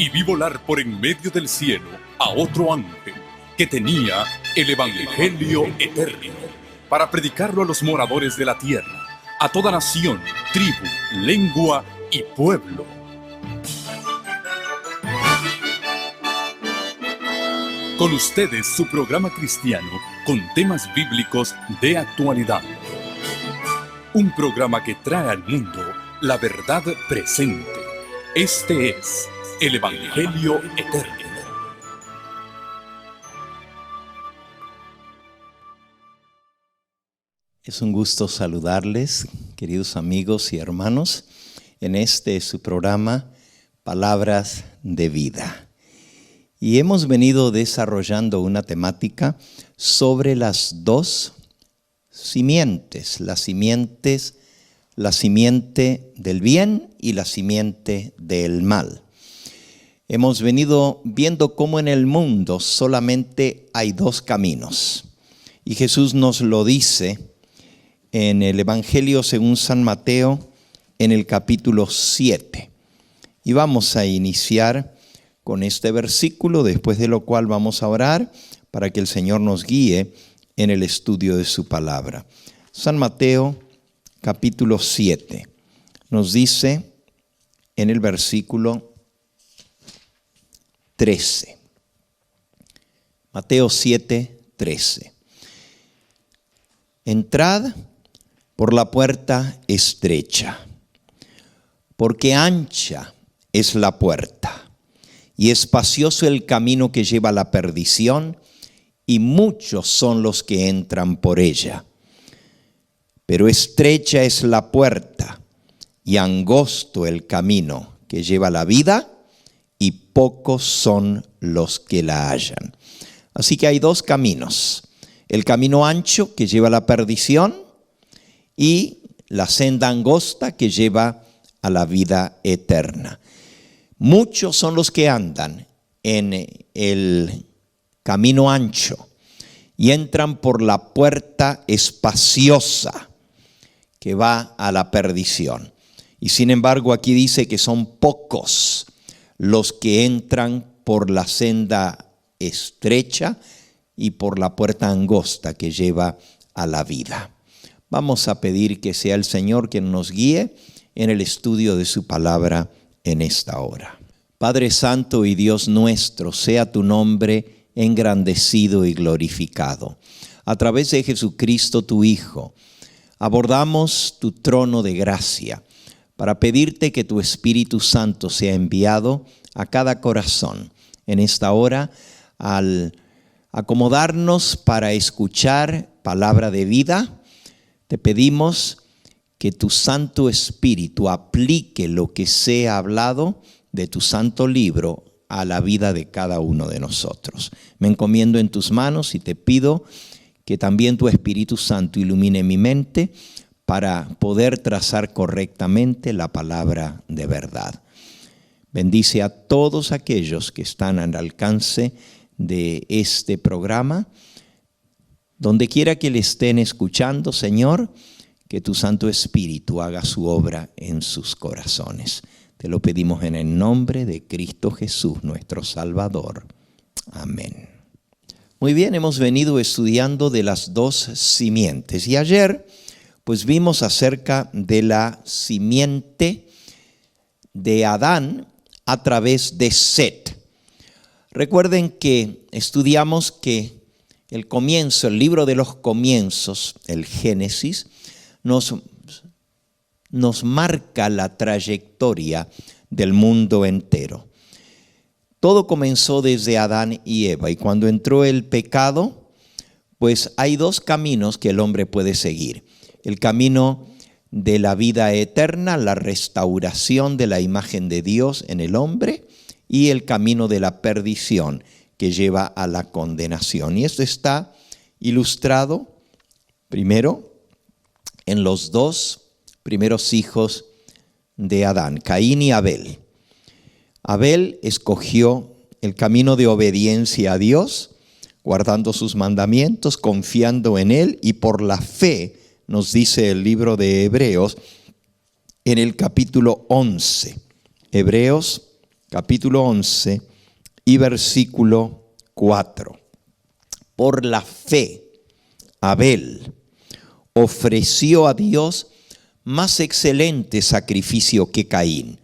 y vi volar por en medio del cielo a otro ángel que tenía el Evangelio eterno para predicarlo a los moradores de la tierra, a toda nación, tribu, lengua y pueblo. Con ustedes su programa cristiano con temas bíblicos de actualidad. Un programa que trae al mundo la verdad presente. Este es el Evangelio eterno. Es un gusto saludarles, queridos amigos y hermanos, en este su programa Palabras de Vida. Y hemos venido desarrollando una temática sobre las dos simientes, la simiente del bien y la simiente del mal. Hemos venido viendo cómo en el mundo solamente hay dos caminos. Y Jesús nos lo dice en el Evangelio según San Mateo, en el capítulo 7. Y vamos a iniciar con este versículo, después de lo cual vamos a orar para que el Señor nos guíe en el estudio de su palabra. San Mateo, capítulo 7, nos dice en el versículo 13. Mateo 7, 13. Entrad por la puerta estrecha, porque ancha es la puerta y espacioso el camino que lleva a la perdición, y muchos son los que entran por ella. Pero estrecha es la puerta y angosto el camino que lleva a la vida, y pocos son los que la hallan. Así que hay dos caminos: el camino ancho que lleva a la perdición y la senda angosta que lleva a la vida eterna. Muchos son los que andan en el camino ancho y entran por la puerta espaciosa que va a la perdición. Y sin embargo aquí dice que son pocos los que entran por la senda estrecha y por la puerta angosta que lleva a la vida. Vamos a pedir que sea el Señor quien nos guíe en el estudio de su palabra en esta hora. Padre Santo y Dios nuestro, sea tu nombre engrandecido y glorificado. A través de Jesucristo tu Hijo, abordamos tu trono de gracia para pedirte que tu Espíritu Santo sea enviado a cada corazón en esta hora, al acomodarnos para escuchar palabra de vida. Te pedimos que tu Santo Espíritu aplique lo que sea hablado de tu santo libro a la vida de cada uno de nosotros. Me encomiendo en tus manos y te pido que también tu Espíritu Santo ilumine mi mente para poder trazar correctamente la palabra de verdad. Bendice a todos aquellos que están al alcance de este programa. Donde quiera que le estén escuchando, Señor, que tu Santo Espíritu haga su obra en sus corazones. Te lo pedimos en el nombre de Cristo Jesús, nuestro Salvador. Amén. Muy bien, hemos venido estudiando de las dos simientes. Y ayer, pues vimos acerca de la simiente de Adán a través de Set. Recuerden que estudiamos que el comienzo, el libro de los comienzos, el Génesis, nos marca la trayectoria del mundo entero. Todo comenzó desde Adán y Eva, y cuando entró el pecado, pues hay dos caminos que el hombre puede seguir. El camino de la vida eterna, la restauración de la imagen de Dios en el hombre, y el camino de la perdición, que lleva a la condenación. Y esto está ilustrado primero en los dos primeros hijos de Adán, Caín y Abel. Abel escogió el camino de obediencia a Dios, guardando sus mandamientos, confiando en Él, y por la fe, nos dice el libro de Hebreos, en el capítulo 11. Hebreos capítulo 11 y versículo 4. Por la fe, Abel ofreció a Dios más excelente sacrificio que Caín,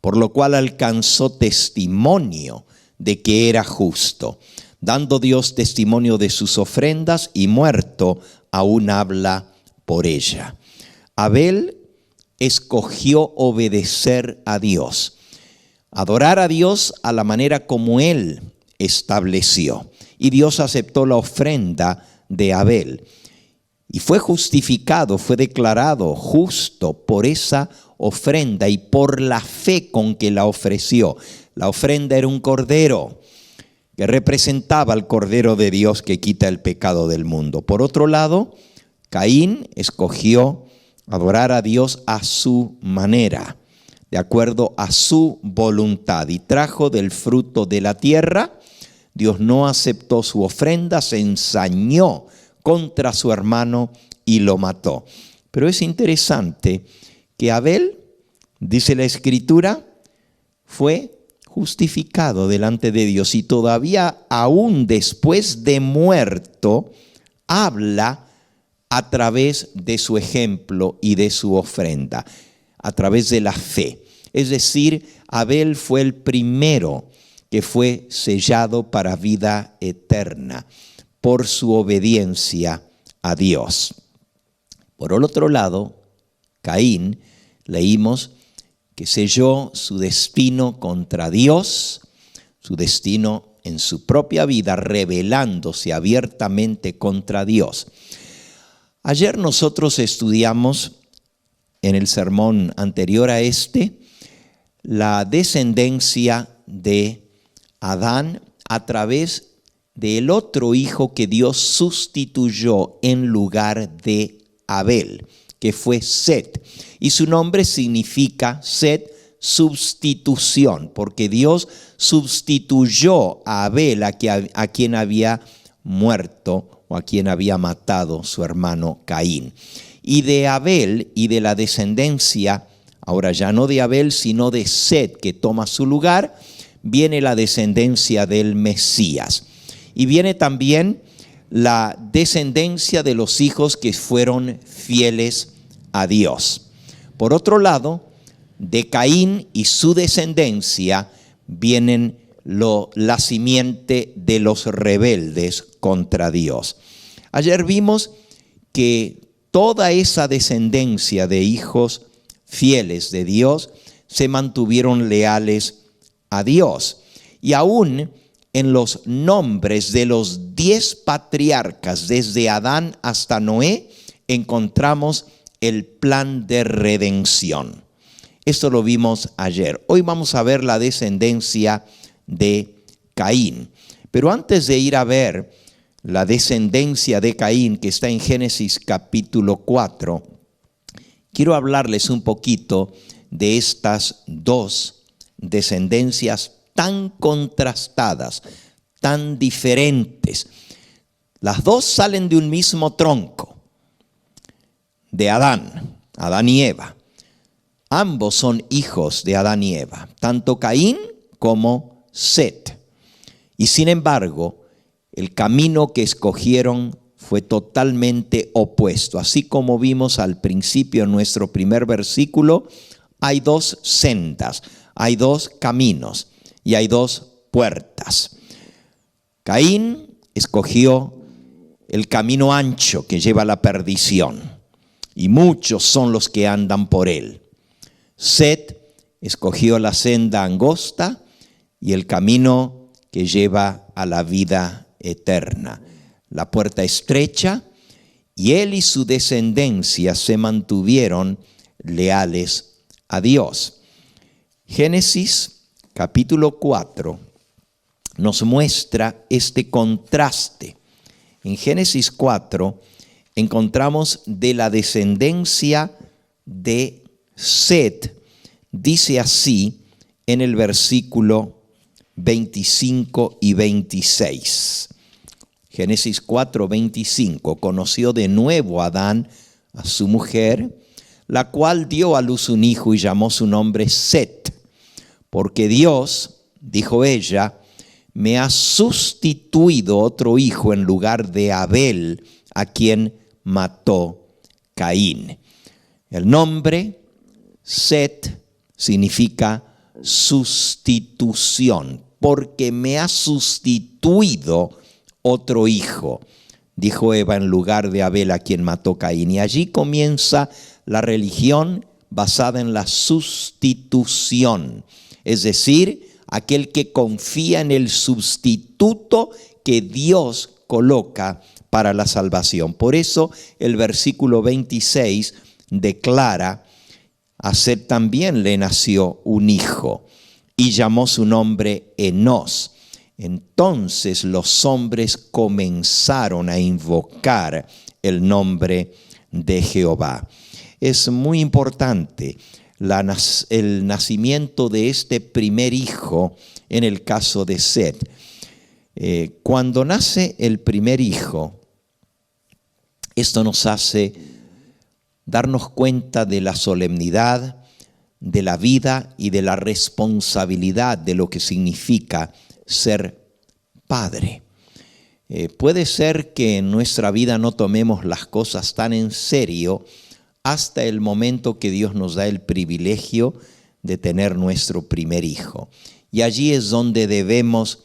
por lo cual alcanzó testimonio de que era justo, dando Dios testimonio de sus ofrendas, y muerto aún habla por ella. Abel escogió obedecer a Dios, adorar a Dios a la manera como él estableció, y Dios aceptó la ofrenda de Abel. Y fue justificado, fue declarado justo por esa ofrenda y por la fe con que la ofreció. La ofrenda era un cordero que representaba al Cordero de Dios que quita el pecado del mundo. Por otro lado, Caín escogió adorar a Dios a su manera, de acuerdo a su voluntad, y trajo del fruto de la tierra. Dios no aceptó su ofrenda, se ensañó contra su hermano y lo mató. Pero es interesante que Abel, dice la Escritura, fue justificado delante de Dios, y todavía aún después de muerto habla a través de su ejemplo y de su ofrenda, a través de la fe. Es decir, Abel fue el primero que fue sellado para vida eterna por su obediencia a Dios. Por el otro lado, Caín, leímos que selló su destino contra Dios, su destino en su propia vida, rebelándose abiertamente contra Dios. Ayer nosotros estudiamos en el sermón anterior a este la descendencia de Adán a través del otro hijo que Dios sustituyó en lugar de Abel, que fue Set. Y su nombre significa, Set, sustitución, porque Dios sustituyó a Abel, a quien había muerto o a quien había matado su hermano Caín. Y de Abel y de la descendencia, ahora ya no de Abel, sino de Set, que toma su lugar, viene la descendencia del Mesías. Y viene también la descendencia de los hijos que fueron fieles a Dios. Por otro lado, de Caín y su descendencia vienen la simiente de los rebeldes contra Dios. Ayer vimos que toda esa descendencia de hijos fieles de Dios se mantuvieron leales a Dios. Y aún en los nombres de los 10 patriarcas, desde Adán hasta Noé, encontramos el plan de redención. Esto lo vimos ayer. Hoy vamos a ver la descendencia de Caín. Pero antes de ir a ver la descendencia de Caín, que está en Génesis capítulo 4, quiero hablarles un poquito de estas dos descendencias tan contrastadas, tan diferentes. Las dos salen de un mismo tronco, de Adán y Eva. Ambos son hijos de Adán y Eva, tanto Caín como Set. Y sin embargo, el camino que escogieron fue totalmente opuesto. Así como vimos al principio en nuestro primer versículo, hay dos sendas, hay dos caminos y hay dos puertas. Caín escogió el camino ancho que lleva a la perdición, y muchos son los que andan por él. Set escogió la senda angosta y el camino que lleva a la vida eterna, la puerta estrecha, y él y su descendencia se mantuvieron leales a Dios. Génesis capítulo 4 nos muestra este contraste. En Génesis 4 encontramos de la descendencia de Set, dice así en el versículo 25 y 26. Génesis 4, 25. Conoció de nuevo Adán a su mujer, la cual dio a luz un hijo y llamó su nombre Set, porque Dios, dijo ella, me ha sustituido otro hijo en lugar de Abel, a quien mató Caín. El nombre Set significa sustitución, porque me ha sustituido otro hijo, dijo Eva, en lugar de Abel, a quien mató Caín. Y allí comienza la religión basada en la sustitución, es decir, aquel que confía en el sustituto que Dios coloca para la salvación. Por eso el versículo 26 declara: a Set también le nació un hijo y llamó su nombre Enós. Entonces los hombres comenzaron a invocar el nombre de Jehová. Es muy importante el nacimiento de este primer hijo en el caso de Set. Cuando nace el primer hijo, esto nos hace darnos cuenta de la solemnidad, de la vida y de la responsabilidad de lo que significa ser padre. Puede ser que en nuestra vida no tomemos las cosas tan en serio hasta el momento que Dios nos da el privilegio de tener nuestro primer hijo. Y allí es donde debemos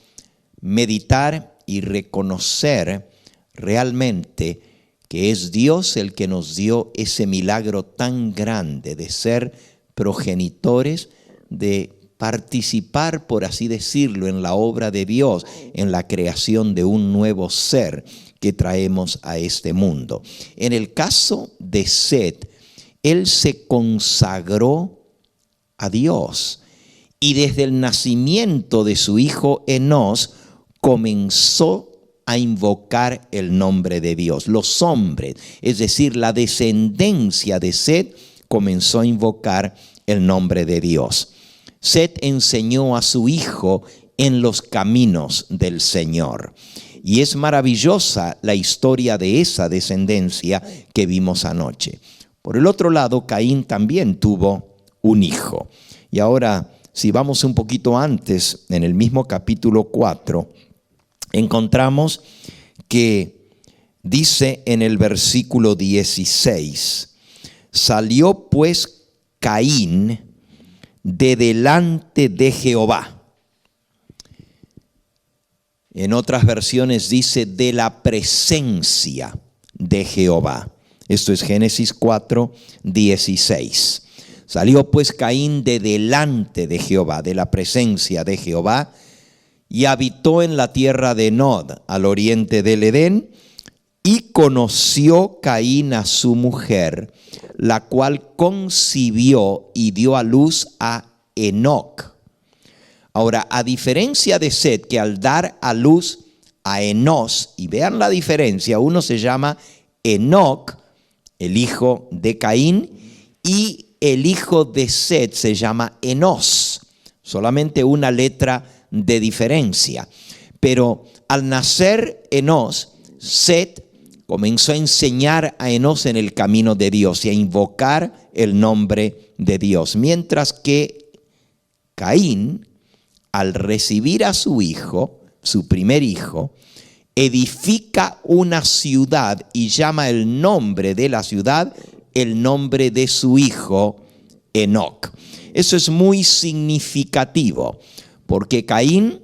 meditar y reconocer realmente que es Dios el que nos dio ese milagro tan grande de ser progenitores, de participar, por así decirlo, en la obra de Dios, en la creación de un nuevo ser que traemos a este mundo. En el caso de Set, él se consagró a Dios y desde el nacimiento de su hijo Enós comenzó a invocar el nombre de Dios. Los hombres, es decir, la descendencia de Set, comenzó a invocar el nombre de Dios. Set enseñó a su hijo en los caminos del Señor. Y es maravillosa la historia de esa descendencia que vimos anoche. Por el otro lado, Caín también tuvo un hijo. Y ahora, si vamos un poquito antes, en el mismo capítulo 4, encontramos que dice en el versículo 16, salió pues Caín de delante de Jehová. En otras versiones dice de la presencia de Jehová. Esto es Génesis 4, 16. Salió pues Caín de delante de Jehová, de la presencia de Jehová, y habitó en la tierra de Nod, al oriente del Edén, y conoció Caín a su mujer, la cual concibió y dio a luz a Enoc. Ahora, a diferencia de Set, que al dar a luz a Enós, y vean la diferencia, uno se llama Enoc, el hijo de Caín, y el hijo de Set se llama Enós, solamente una letra de diferencia. Pero al nacer Enós, Set comenzó a enseñar a Enós en el camino de Dios y a invocar el nombre de Dios, mientras que Caín, al recibir a su hijo, su primer hijo, edifica una ciudad y llama el nombre de la ciudad el nombre de su hijo Enoc. Eso es muy significativo, porque Caín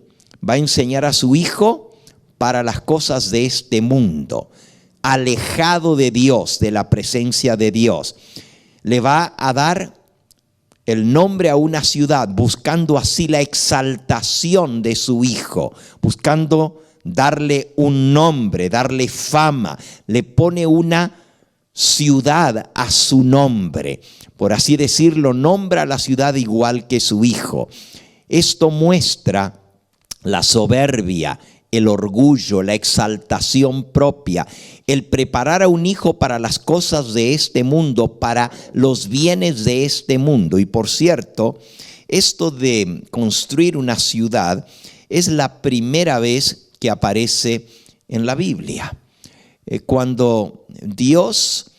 va a enseñar a su hijo para las cosas de este mundo, alejado de Dios, de la presencia de Dios. Le va a dar el nombre a una ciudad, buscando así la exaltación de su hijo, buscando darle un nombre, darle fama. Le pone una ciudad a su nombre, por así decirlo, nombra la ciudad igual que su hijo. Esto muestra la soberbia, el orgullo, la exaltación propia, el preparar a un hijo para las cosas de este mundo, para los bienes de este mundo. Y por cierto, esto de construir una ciudad es la primera vez que aparece en la Biblia. Cuando Dios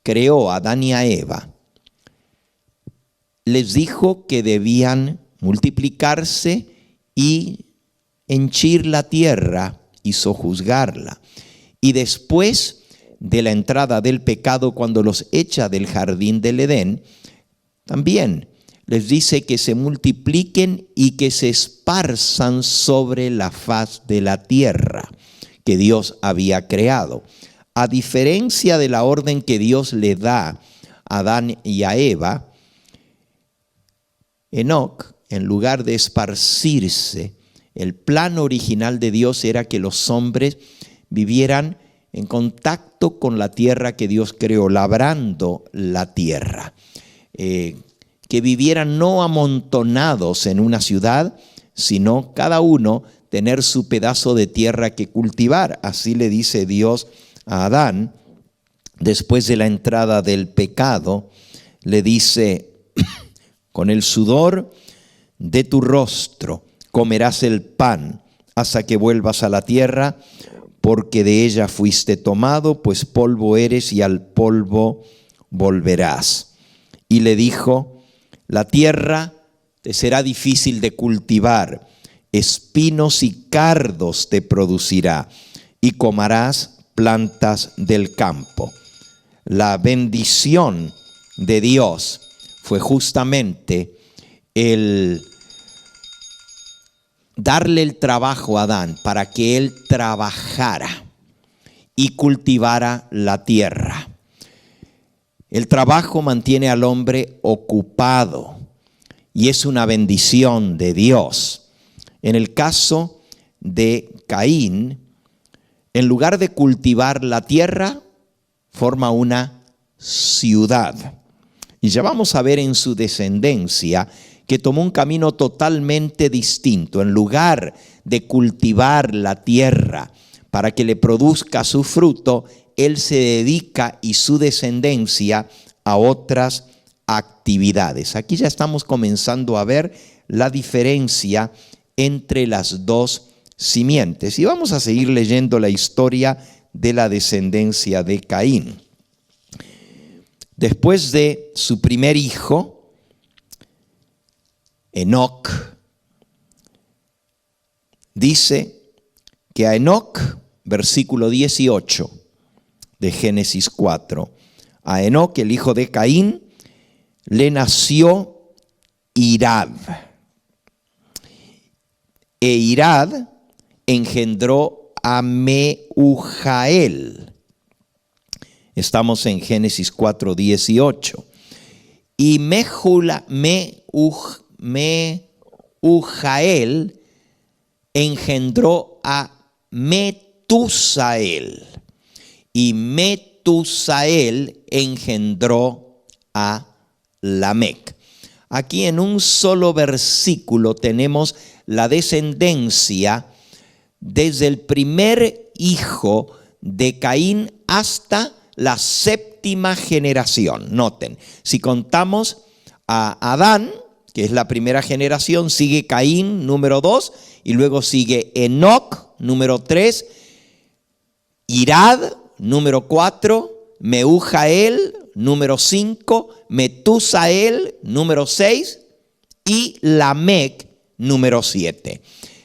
creó a Adán y a Eva, les dijo que debían multiplicarse y henchir la tierra y sojuzgarla. Y después de la entrada del pecado, cuando los echa del jardín del Edén, también les dice que se multipliquen y que se esparzan sobre la faz de la tierra que Dios había creado. A diferencia de la orden que Dios le da a Adán y a Eva, Enoc, en lugar de esparcirse, el plan original de Dios era que los hombres vivieran en contacto con la tierra que Dios creó, labrando la tierra. Que vivieran no amontonados en una ciudad, sino cada uno tener su pedazo de tierra que cultivar. Así le dice Dios a Adán, después de la entrada del pecado, le dice: con el sudor de tu rostro comerás el pan hasta que vuelvas a la tierra, porque de ella fuiste tomado, pues polvo eres y al polvo volverás. Y le dijo: la tierra te será difícil de cultivar, espinos y cardos te producirá, y comerás plantas del campo. La bendición de Dios fue justamente el darle el trabajo a Adán para que él trabajara y cultivara la tierra. El trabajo mantiene al hombre ocupado y es una bendición de Dios. En el caso de Caín, en lugar de cultivar la tierra, forma una ciudad. Y ya vamos a ver en su descendencia que tomó un camino totalmente distinto. En lugar de cultivar la tierra para que le produzca su fruto, él se dedica y su descendencia a otras actividades. Aquí ya estamos comenzando a ver la diferencia entre las dos simientes. Y vamos a seguir leyendo la historia de la descendencia de Caín. Después de su primer hijo, Enoc, dice que a Enoc, versículo 18 de Génesis 4, a Enoc, el hijo de Caín, le nació Irad. E Irad engendró a Mehujael. Estamos en Génesis 4, 18. Y Mehujael engendró a Metusael. Y Metusael engendró a Lamec. Aquí en un solo versículo tenemos la descendencia desde el primer hijo de Caín hasta la séptima generación. Noten, si contamos a Adán, que es la primera generación, sigue Caín, número 2, y luego sigue Enoc, número 3, Irad, número 4, Mehujael, número 5, Metusael, número 6, y Lamec, número 7.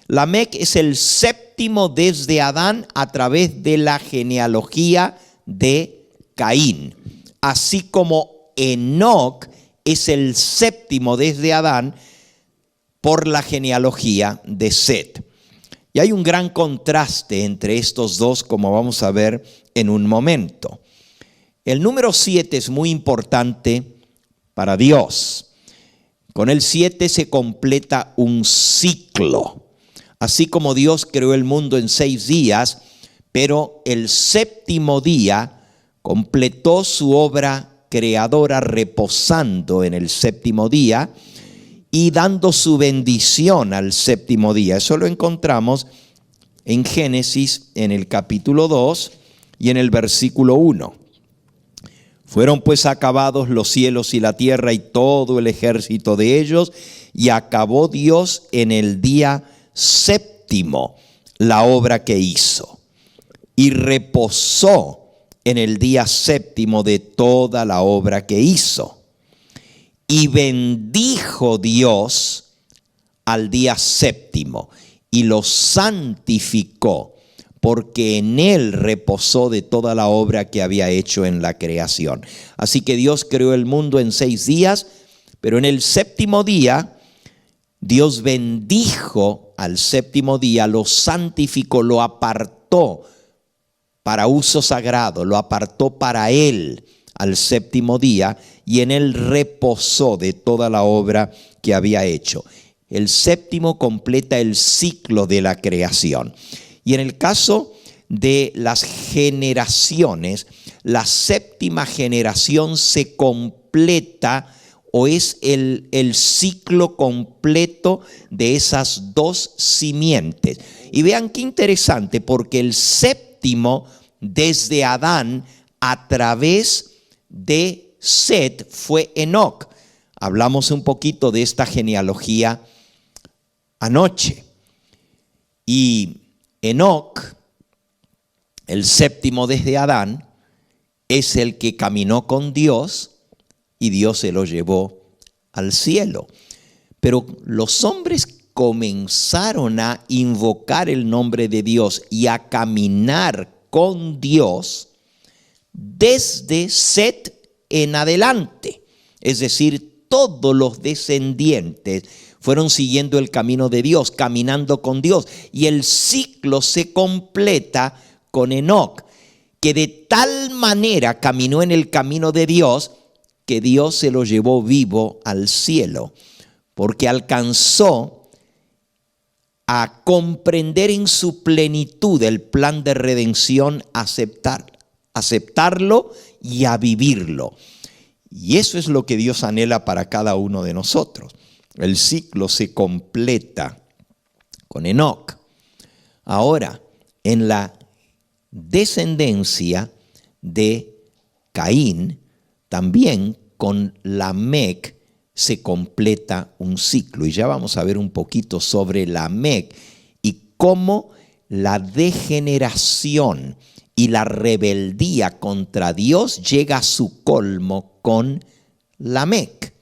Lamec es el séptimo desde Adán a través de la genealogía de Caín, así como Enoc es el séptimo desde Adán por la genealogía de Set. Y hay un gran contraste entre estos dos, como vamos a ver en un momento. El número 7 es muy importante para Dios. Con el 7 se completa un ciclo. Así como Dios creó el mundo en 6 días, pero el séptimo día completó su obra creadora reposando en el séptimo día y dando su bendición al séptimo día. Eso lo encontramos en Génesis en el capítulo 2 y en el versículo 1. Fueron pues acabados los cielos y la tierra y todo el ejército de ellos, y acabó Dios en el día séptimo la obra que hizo, y reposó en el día séptimo de toda la obra que hizo. Y bendijo Dios al día séptimo y lo santificó, porque en él reposó de toda la obra que había hecho en la creación. Así que Dios creó el mundo en 6 días, pero en el séptimo día Dios bendijo al séptimo día, lo santificó, lo apartó para uso sagrado, lo apartó para él al séptimo día, y en él reposó de toda la obra que había hecho. El séptimo completa el ciclo de la creación. Y en el caso de las generaciones, la séptima generación se completa, o es el ciclo completo de esas 2 simientes. Y vean qué interesante, porque el séptimo desde Adán a través de Set fue Enoc. Hablamos un poquito de esta genealogía anoche. Y Enoc, el séptimo desde Adán, es el que caminó con Dios y Dios se lo llevó al cielo. Pero los hombres comenzaron a invocar el nombre de Dios y a caminar con Dios desde Set en adelante. Es decir, todos los descendientes fueron siguiendo el camino de Dios, caminando con Dios. Y el ciclo se completa con Enoc, que de tal manera caminó en el camino de Dios que Dios se lo llevó vivo al cielo, porque alcanzó a comprender en su plenitud el plan de redención, aceptarlo y a vivirlo. Y eso es lo que Dios anhela para cada uno de nosotros. El ciclo se completa con Enoc. Ahora, en la descendencia de Caín, también con Lamec se completa un ciclo. Y ya vamos a ver un poquito sobre Lamec y cómo la degeneración y la rebeldía contra Dios llega a su colmo con Lamec.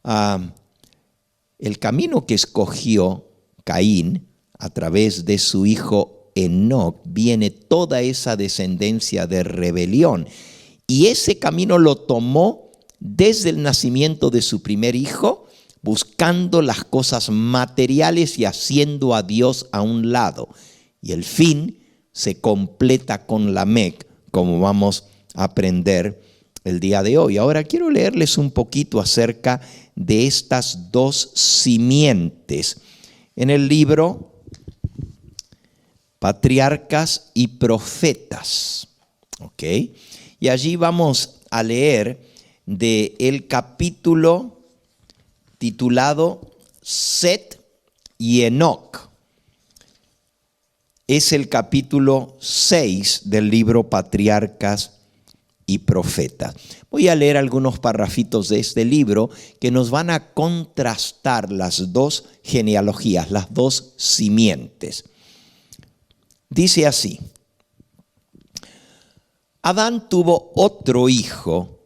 El camino que escogió Caín a través de su hijo Enoc, viene toda esa descendencia de rebelión. Y ese camino lo tomó desde el nacimiento de su primer hijo, buscando las cosas materiales y haciendo a Dios a un lado. Y el fin se completa con Lamec, como vamos a aprender el día de hoy. Ahora quiero leerles un poquito acerca de estas 2 simientes. En el libro Patriarcas y Profetas, ¿ok? Y allí vamos a leer del capítulo titulado Set y Enoc. Es el capítulo 6 del libro Patriarcas y Profetas. Voy a leer algunos parrafitos de este libro que nos van a contrastar las 2 genealogías, las 2 simientes. Dice así: Adán tuvo otro hijo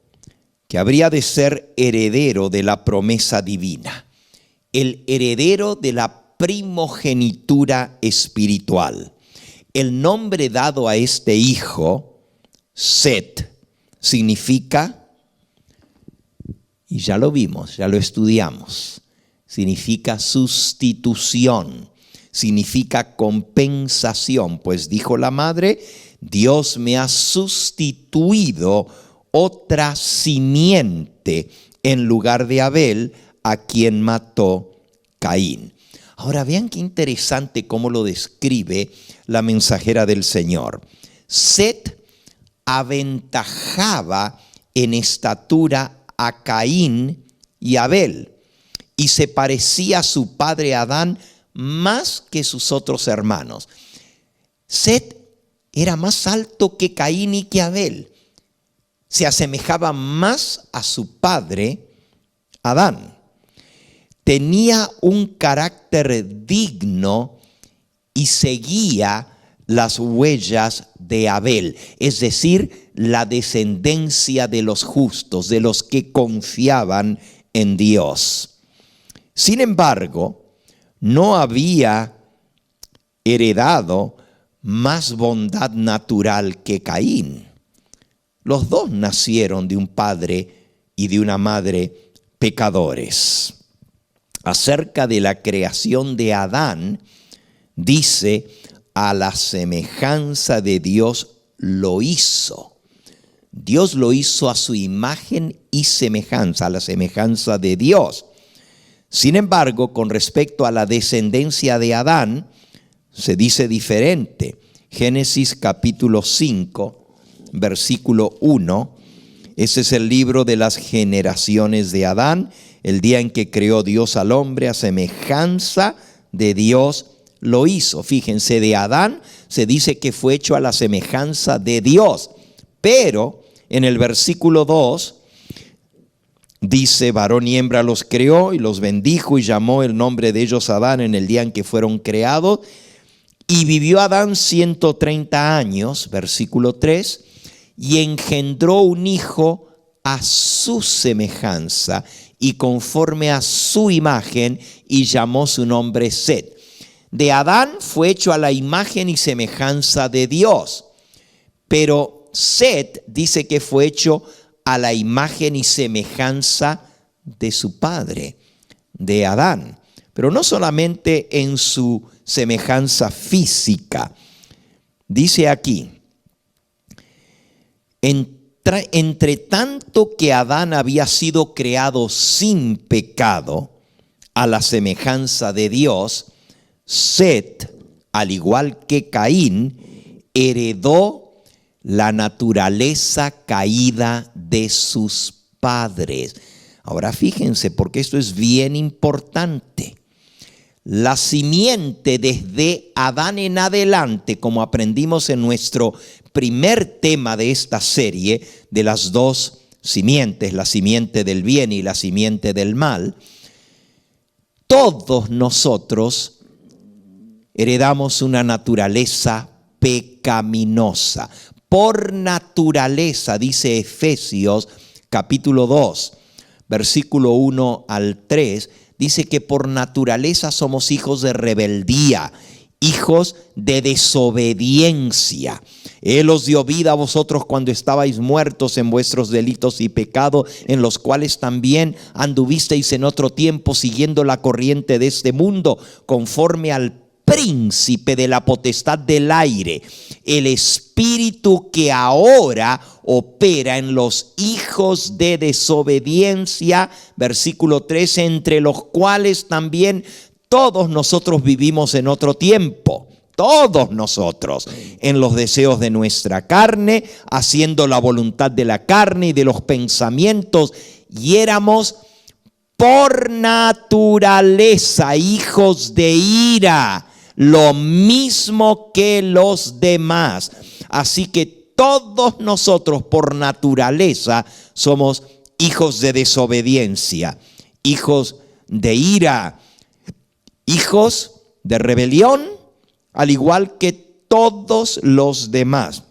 que habría de ser heredero de la promesa divina, el heredero de la primogenitura espiritual. El nombre dado a este hijo, Set, significa, y ya lo vimos, ya lo estudiamos, significa sustitución, significa compensación, pues dijo la madre: Dios me ha sustituido otra simiente en lugar de Abel, a quien mató Caín. Ahora vean qué interesante cómo lo describe la mensajera del Señor. Set aventajaba en estatura a Caín y Abel, y se parecía a su padre Adán más que sus otros hermanos. Set era más alto que Caín y que Abel. Se asemejaba más a su padre Adán. Tenía un carácter digno y seguía las huellas de Abel, es decir, la descendencia de los justos, de los que confiaban en Dios. Sin embargo, no había heredado más bondad natural que Caín. Los dos nacieron de un padre y de una madre pecadores. Acerca de la creación de Adán, dice, a la semejanza de Dios lo hizo. Dios lo hizo a su imagen y semejanza, a la semejanza de Dios. Sin embargo, con respecto a la descendencia de Adán, se dice diferente. Génesis capítulo 5, versículo 1. Ese es el libro de las generaciones de Adán, el día en que creó Dios al hombre, a semejanza de Dios lo hizo. Fíjense, de Adán se dice que fue hecho a la semejanza de Dios. Pero en el versículo 2 dice, varón y hembra los creó y los bendijo y llamó el nombre de ellos Adán en el día en que fueron creados. Y vivió Adán 130 años, versículo 3, y engendró un hijo a su semejanza y conforme a su imagen, y llamó su nombre Set. De Adán fue hecho a la imagen y semejanza de Dios, pero Set dice que fue hecho a la imagen y semejanza de su padre, de Adán. Pero no solamente en su semejanza física. Dice aquí, entre tanto que Adán había sido creado sin pecado, a la semejanza de Dios, Set, al igual que Caín, heredó la naturaleza caída de sus padres. Ahora fíjense, porque esto es bien importante. La simiente desde Adán en adelante, como aprendimos en nuestro primer tema de esta serie, de las dos simientes, la simiente del bien y la simiente del mal, todos nosotros heredamos una naturaleza pecaminosa. Por naturaleza, dice Efesios capítulo 2, versículo 1 al 3, dice que por naturaleza somos hijos de rebeldía, hijos de desobediencia. Él os dio vida a vosotros cuando estabais muertos en vuestros delitos y pecados, en los cuales también anduvisteis en otro tiempo siguiendo la corriente de este mundo, conforme al príncipe de la potestad del aire, el espíritu que ahora opera en los hijos de desobediencia, versículo 13, entre los cuales también todos nosotros vivimos en otro tiempo. Todos nosotros, en los deseos de nuestra carne, haciendo la voluntad de la carne y de los pensamientos, y éramos por naturaleza hijos de ira, lo mismo que los demás. Así que todos nosotros por naturaleza somos hijos de desobediencia, hijos de ira, hijos de rebelión, al igual que todos los demás.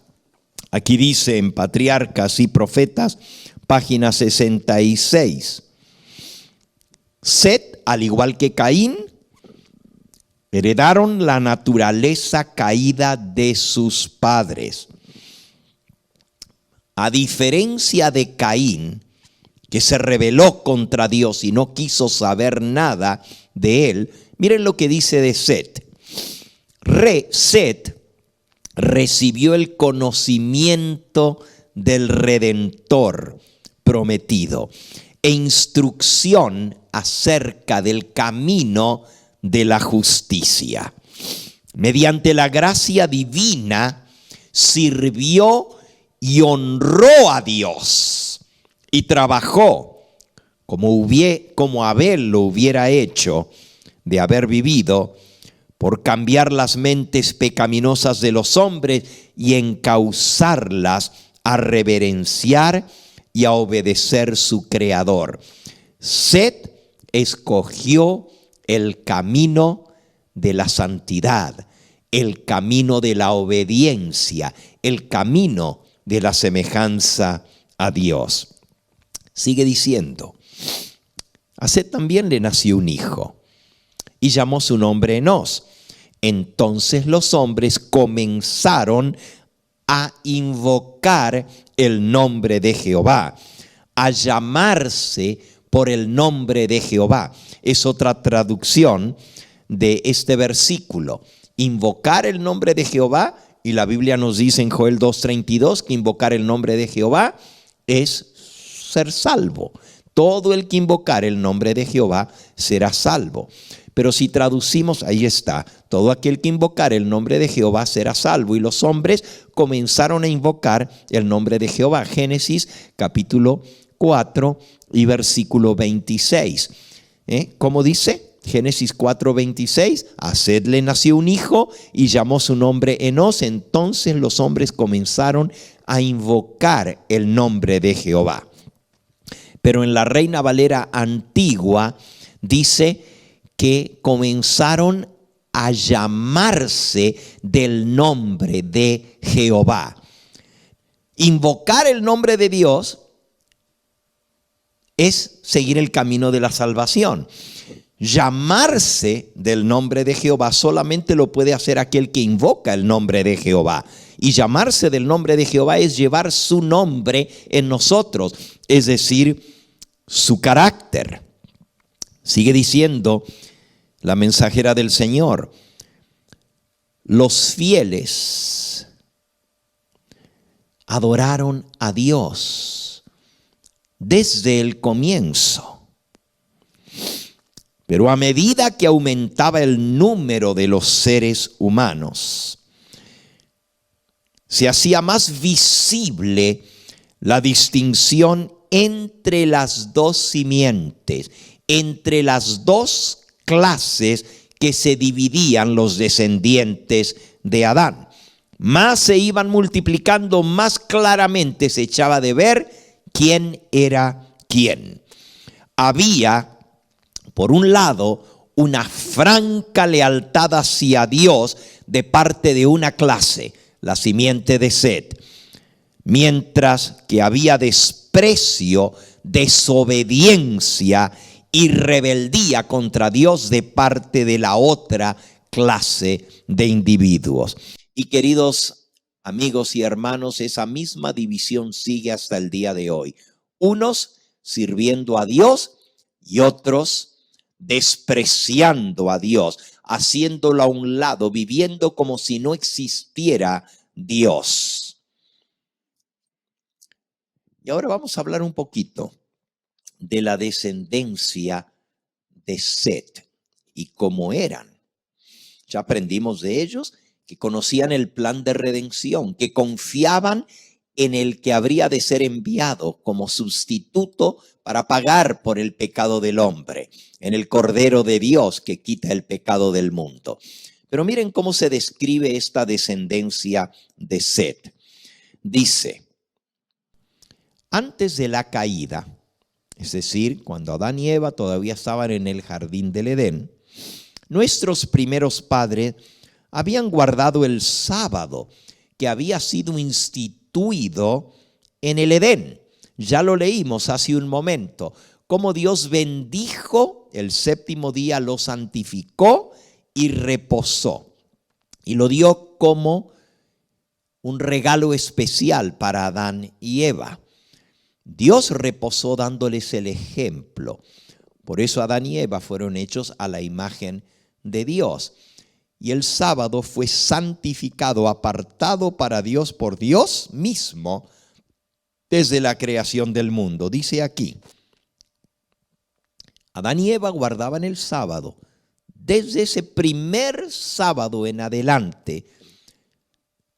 Aquí dice en Patriarcas y Profetas, página 66. Set, al igual que Caín, heredaron la naturaleza caída de sus padres. A diferencia de Caín, que se rebeló contra Dios y no quiso saber nada de él, miren lo que dice de Set. Set recibió el conocimiento del Redentor prometido e instrucción acerca del camino de la justicia. Mediante la gracia divina sirvió y honró a Dios y trabajó como Abel lo hubiera hecho de haber vivido, por cambiar las mentes pecaminosas de los hombres y encauzarlas a reverenciar y a obedecer su Creador. Set escogió el camino de la santidad, el camino de la obediencia, el camino de la semejanza a Dios. Sigue diciendo, a Set también le nació un hijo, y llamó su nombre Enós. Entonces los hombres comenzaron a invocar el nombre de Jehová, a llamarse por el nombre de Jehová. Es otra traducción de este versículo. Invocar el nombre de Jehová, y la Biblia nos dice en Joel 2:32 que invocar el nombre de Jehová es ser salvo. Todo el que invocar el nombre de Jehová será salvo. Pero si traducimos, ahí está, todo aquel que invocar el nombre de Jehová será salvo. Y los hombres comenzaron a invocar el nombre de Jehová. Génesis capítulo 4 y versículo 26. ¿Cómo dice? Génesis 4:26, a Seth le nació un hijo y llamó su nombre Enós. Entonces los hombres comenzaron a invocar el nombre de Jehová. Pero en la Reina Valera antigua dice que comenzaron a llamarse del nombre de Jehová. Invocar el nombre de Dios es seguir el camino de la salvación. Llamarse del nombre de Jehová solamente lo puede hacer aquel que invoca el nombre de Jehová. Y llamarse del nombre de Jehová es llevar su nombre en nosotros, es decir, su carácter. Sigue diciendo la mensajera del Señor: los fieles adoraron a Dios desde el comienzo. Pero a medida que aumentaba el número de los seres humanos, se hacía más visible la distinción entre las dos simientes, entre las dos clases que se dividían los descendientes de Adán. Más se iban multiplicando, más claramente se echaba de ver quién era quién. Había, por un lado, una franca lealtad hacia Dios de parte de una clase, la simiente de Seth, mientras que había desprecio, desobediencia y rebeldía contra Dios de parte de la otra clase de individuos. Y queridos amigos y hermanos, esa misma división sigue hasta el día de hoy. Unos sirviendo a Dios y otros despreciando a Dios, haciéndolo a un lado, viviendo como si no existiera Dios. Y ahora vamos a hablar un poquito de la descendencia de Seth y cómo eran. Ya aprendimos de ellos que conocían el plan de redención, que confiaban en el que habría de ser enviado como sustituto para pagar por el pecado del hombre, en el Cordero de Dios que quita el pecado del mundo. Pero miren cómo se describe esta descendencia de Seth. Dice: antes de la caída, es decir, cuando Adán y Eva todavía estaban en el jardín del Edén, nuestros primeros padres habían guardado el sábado que había sido instituido en el Edén. Ya lo leímos hace un momento, cómo Dios bendijo el séptimo día, lo santificó y reposó. Y lo dio como un regalo especial para Adán y Eva. Dios reposó dándoles el ejemplo. Por eso Adán y Eva fueron hechos a la imagen de Dios. Y el sábado fue santificado, apartado para Dios por Dios mismo desde la creación del mundo. Dice aquí: Adán y Eva guardaban el sábado. Desde ese primer sábado en adelante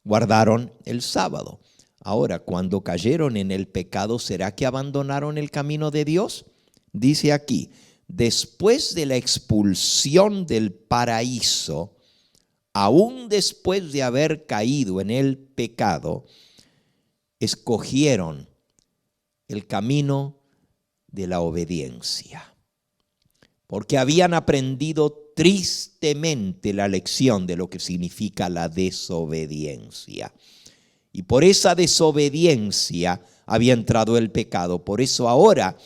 guardaron el sábado. Ahora, cuando cayeron en el pecado, ¿será que abandonaron el camino de Dios? Dice aquí: después de la expulsión del paraíso, aún después de haber caído en el pecado, escogieron el camino de la obediencia, porque habían aprendido tristemente la lección de lo que significa la desobediencia. Y por esa desobediencia había entrado el pecado. Por eso ahora,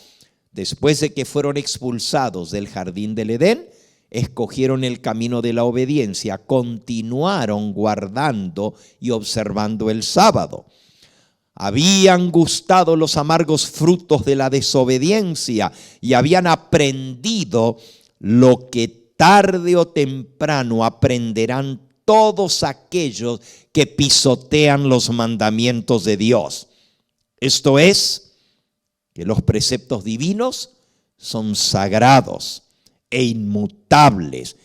después de que fueron expulsados del jardín del Edén, escogieron el camino de la obediencia, continuaron guardando y observando el sábado. Habían gustado los amargos frutos de la desobediencia y habían aprendido lo que tarde o temprano aprenderán todos aquellos que pisotean los mandamientos de Dios. Esto es, que los preceptos divinos son sagrados e inmutables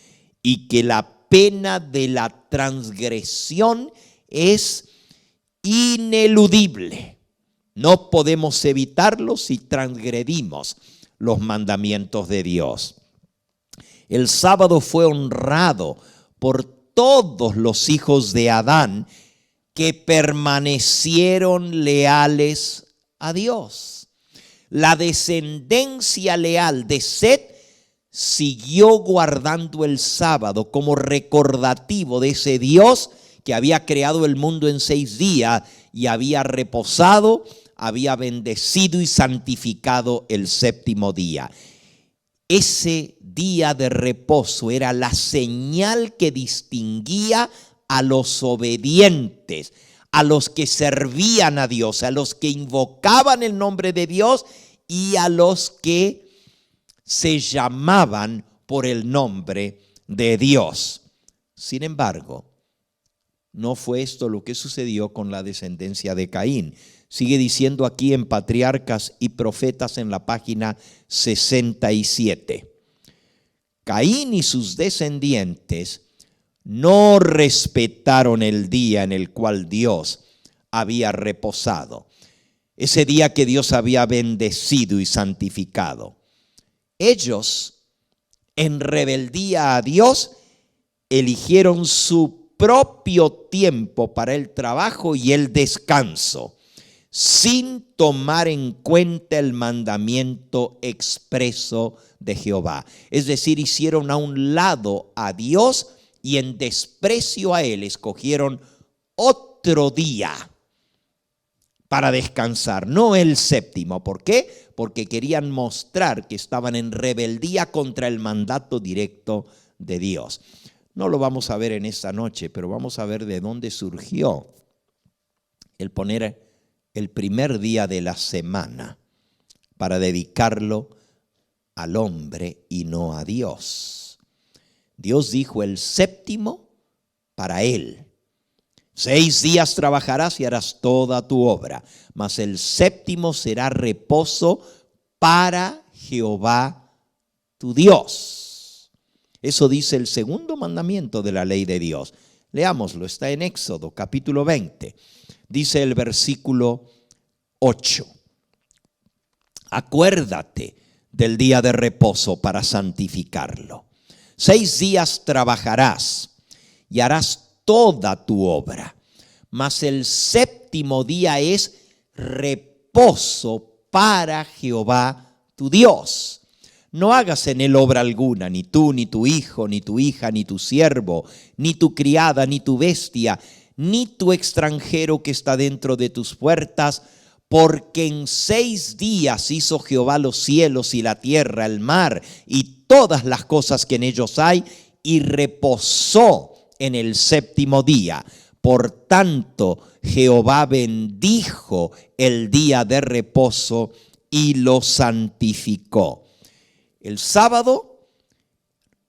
y que la pena de la transgresión es ineludible. No podemos evitarlo si transgredimos los mandamientos de Dios. El sábado fue honrado por todos los hijos de Adán que permanecieron leales a Dios. La descendencia leal de Set siguió guardando el sábado como recordativo de ese Dios que había creado el mundo en 6 días y había reposado, había bendecido y santificado el 7º día. Ese día de reposo era la señal que distinguía a los obedientes, a los que servían a Dios, a los que invocaban el nombre de Dios y a los que se llamaban por el nombre de Dios. Sin embargo, no fue esto lo que sucedió con la descendencia de Caín. Sigue diciendo aquí en Patriarcas y Profetas en la página 67. Caín y sus descendientes no respetaron el día en el cual Dios había reposado, ese día que Dios había bendecido y santificado. Ellos, en rebeldía a Dios, eligieron su propio tiempo para el trabajo y el descanso, sin tomar en cuenta el mandamiento expreso de Jehová. Es decir, hicieron a un lado a Dios y en desprecio a Él escogieron otro día para descansar, no el 7º. ¿Por qué? Porque querían mostrar que estaban en rebeldía contra el mandato directo de Dios. No lo vamos a ver en esta noche, pero vamos a ver de dónde surgió el poner el primer día de la semana para dedicarlo al hombre y no a Dios. Dios dijo el 7º para Él. 6 días trabajarás y harás toda tu obra, mas el 7º será reposo para Jehová tu Dios. Eso dice el 2.º mandamiento de la ley de Dios. Leámoslo, está en Éxodo capítulo 20. Dice el versículo 8. Acuérdate del día de reposo para santificarlo. 6 días trabajarás y harás toda tu obra, mas el 7º día es reposo para Jehová tu Dios. No hagas en él obra alguna, ni tú, ni tu hijo, ni tu hija, ni tu siervo, ni tu criada, ni tu bestia, ni tu extranjero que está dentro de tus puertas, porque en 6 días hizo Jehová los cielos y la tierra, el mar y todas las cosas que en ellos hay, y reposó en el 7º día. Por tanto, Jehová bendijo el día de reposo y lo santificó. El sábado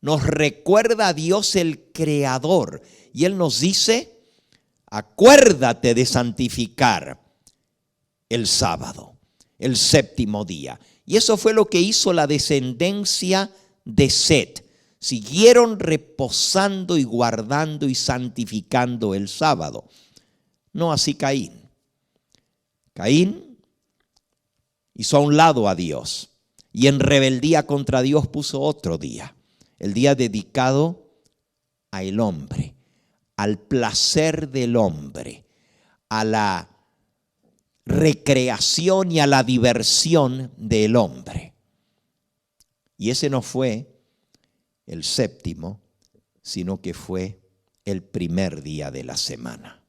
nos recuerda a Dios el Creador y Él nos dice: acuérdate de santificar el sábado, el 7º día. Y eso fue lo que hizo la descendencia de Set. Siguieron reposando y guardando y santificando el sábado. No así Caín. Caín hizo a un lado a Dios y en rebeldía contra Dios puso otro día, el día dedicado al hombre, al placer del hombre, a la recreación y a la diversión del hombre. Y ese no fue el 7º, sino que fue el primer día de la semana.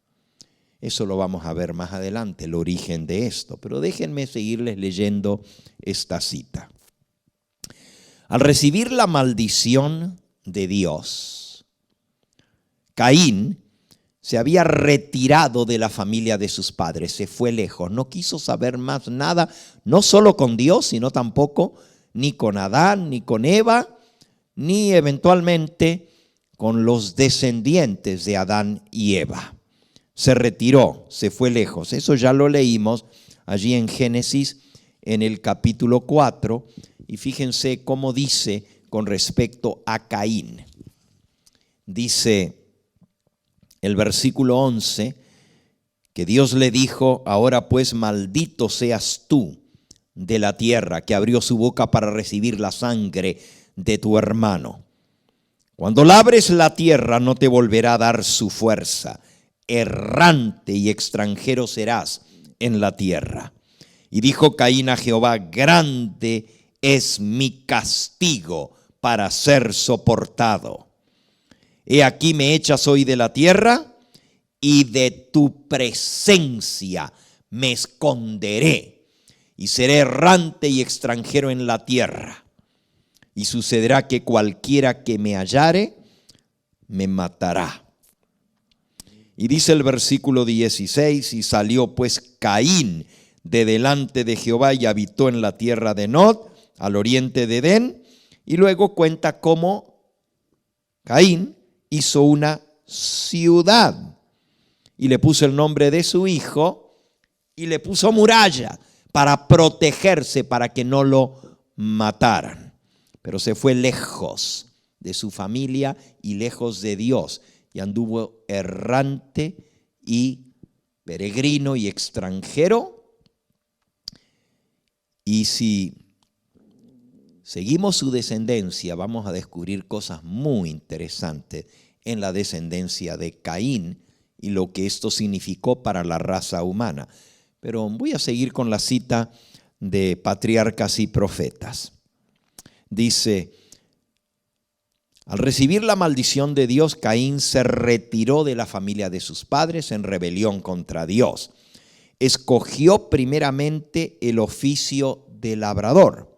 Eso lo vamos a ver más adelante, el origen de esto. Pero déjenme seguirles leyendo esta cita. Al recibir la maldición de Dios. Caín se había retirado de la familia de sus padres, se fue lejos, no quiso saber más nada, no solo con Dios, sino tampoco ni con Adán, ni con Eva, ni eventualmente con los descendientes de Adán y Eva. Se retiró, se fue lejos. Eso ya lo leímos allí en Génesis, en el capítulo 4, y fíjense cómo dice con respecto a Caín. Dice el versículo 11, que Dios le dijo: ahora pues maldito seas tú de la tierra, que abrió su boca para recibir la sangre de tu hermano. Cuando labres la tierra no te volverá a dar su fuerza, errante y extranjero serás en la tierra. Y dijo Caín a Jehová: grande es mi castigo para ser soportado. He aquí me echas hoy de la tierra, y de tu presencia me esconderé, y seré errante y extranjero en la tierra. Y sucederá que cualquiera que me hallare, me matará. Y dice el versículo 16, y salió pues Caín de delante de Jehová y habitó en la tierra de Nod, al oriente de Edén. Y luego cuenta cómo Caín hizo una ciudad y le puso el nombre de su hijo y le puso muralla para protegerse, para que no lo mataran. Pero se fue lejos de su familia y lejos de Dios, y anduvo errante y peregrino y extranjero. Y si seguimos su descendencia, vamos a descubrir cosas muy interesantes en la descendencia de Caín y lo que esto significó para la raza humana. Pero voy a seguir con la cita de Patriarcas y Profetas. Dice: al recibir la maldición de Dios, Caín se retiró de la familia de sus padres en rebelión contra Dios. Escogió primeramente el oficio de labrador.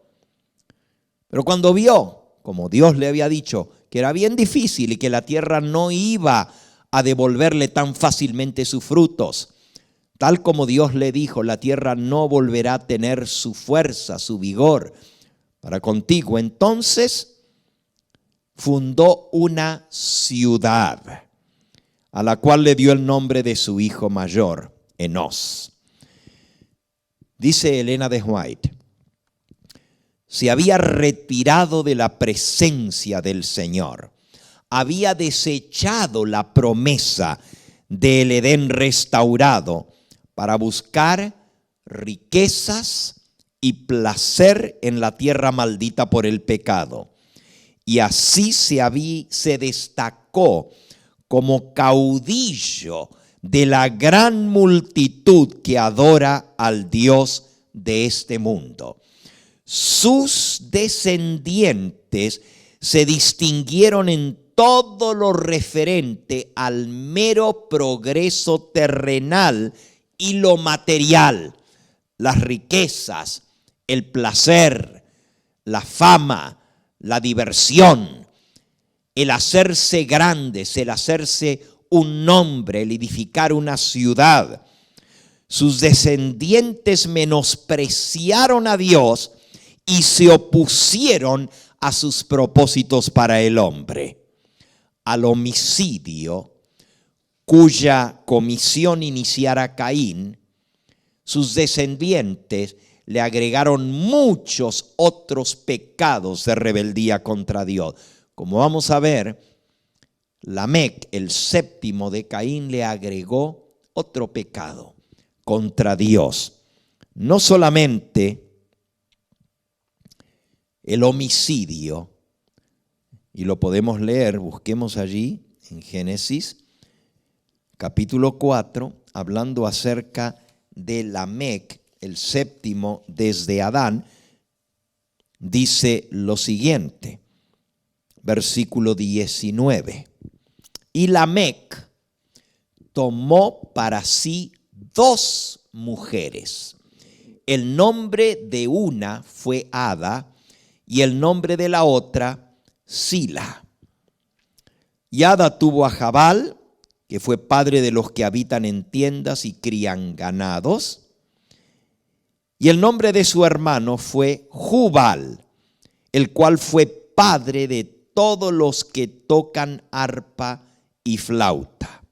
Pero cuando vio, como Dios le había dicho, que era bien difícil y que la tierra no iba a devolverle tan fácilmente sus frutos, tal como Dios le dijo, la tierra no volverá a tener su fuerza, su vigor para contigo. Entonces fundó una ciudad, a la cual le dio el nombre de su hijo mayor, Enós. Dice Elena de White: se había retirado de la presencia del Señor, había desechado la promesa del Edén restaurado para buscar riquezas y placer en la tierra maldita por el pecado. Y así se destacó como caudillo de la gran multitud que adora al Dios de este mundo. Sus descendientes se distinguieron en todo lo referente al mero progreso terrenal y lo material, las riquezas, el placer, la fama, la diversión, el hacerse grandes, el hacerse un nombre, el edificar una ciudad. Sus descendientes menospreciaron a Dios y se opusieron a sus propósitos para el hombre. Al homicidio, cuya comisión iniciara Caín, sus descendientes le agregaron muchos otros pecados de rebeldía contra Dios. Como vamos a ver, Lamec, el séptimo de Caín, le agregó otro pecado contra Dios. No solamente el homicidio, y lo podemos leer, busquemos allí en Génesis, capítulo 4, hablando acerca de Lamec, el séptimo desde Adán, dice lo siguiente, versículo 19. Y Lamec tomó para sí 2 mujeres. El nombre de una fue Ada y el nombre de la otra Sila. Y Ada tuvo a Jabal, que fue padre de los que habitan en tiendas y crían ganados. Y el nombre de su hermano fue Jubal, el cual fue padre de todos los que tocan arpa y flauta.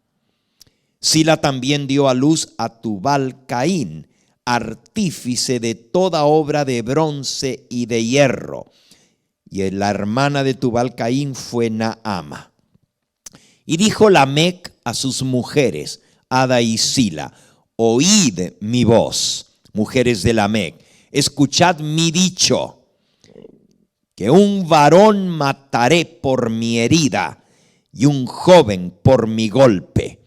Sila también dio a luz a Tubal Caín, artífice de toda obra de bronce y de hierro. Y la hermana de Tubal Caín fue Naama. Y dijo Lamec a sus mujeres, Ada y Sila: oíd mi voz, mujeres de Lamec, escuchad mi dicho, que un varón mataré por mi herida y un joven por mi golpe.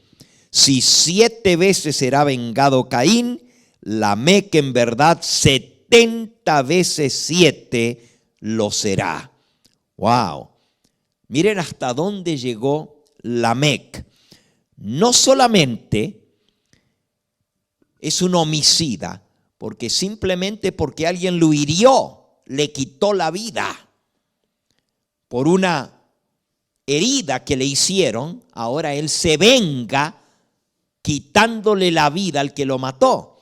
Si 7 veces será vengado Caín, Lamec en verdad 70 veces 7 lo será. Wow. Miren hasta dónde llegó Lamec. No solamente es un homicida, porque simplemente porque alguien lo hirió, le quitó la vida por una herida que le hicieron, ahora él se venga quitándole la vida al que lo mató.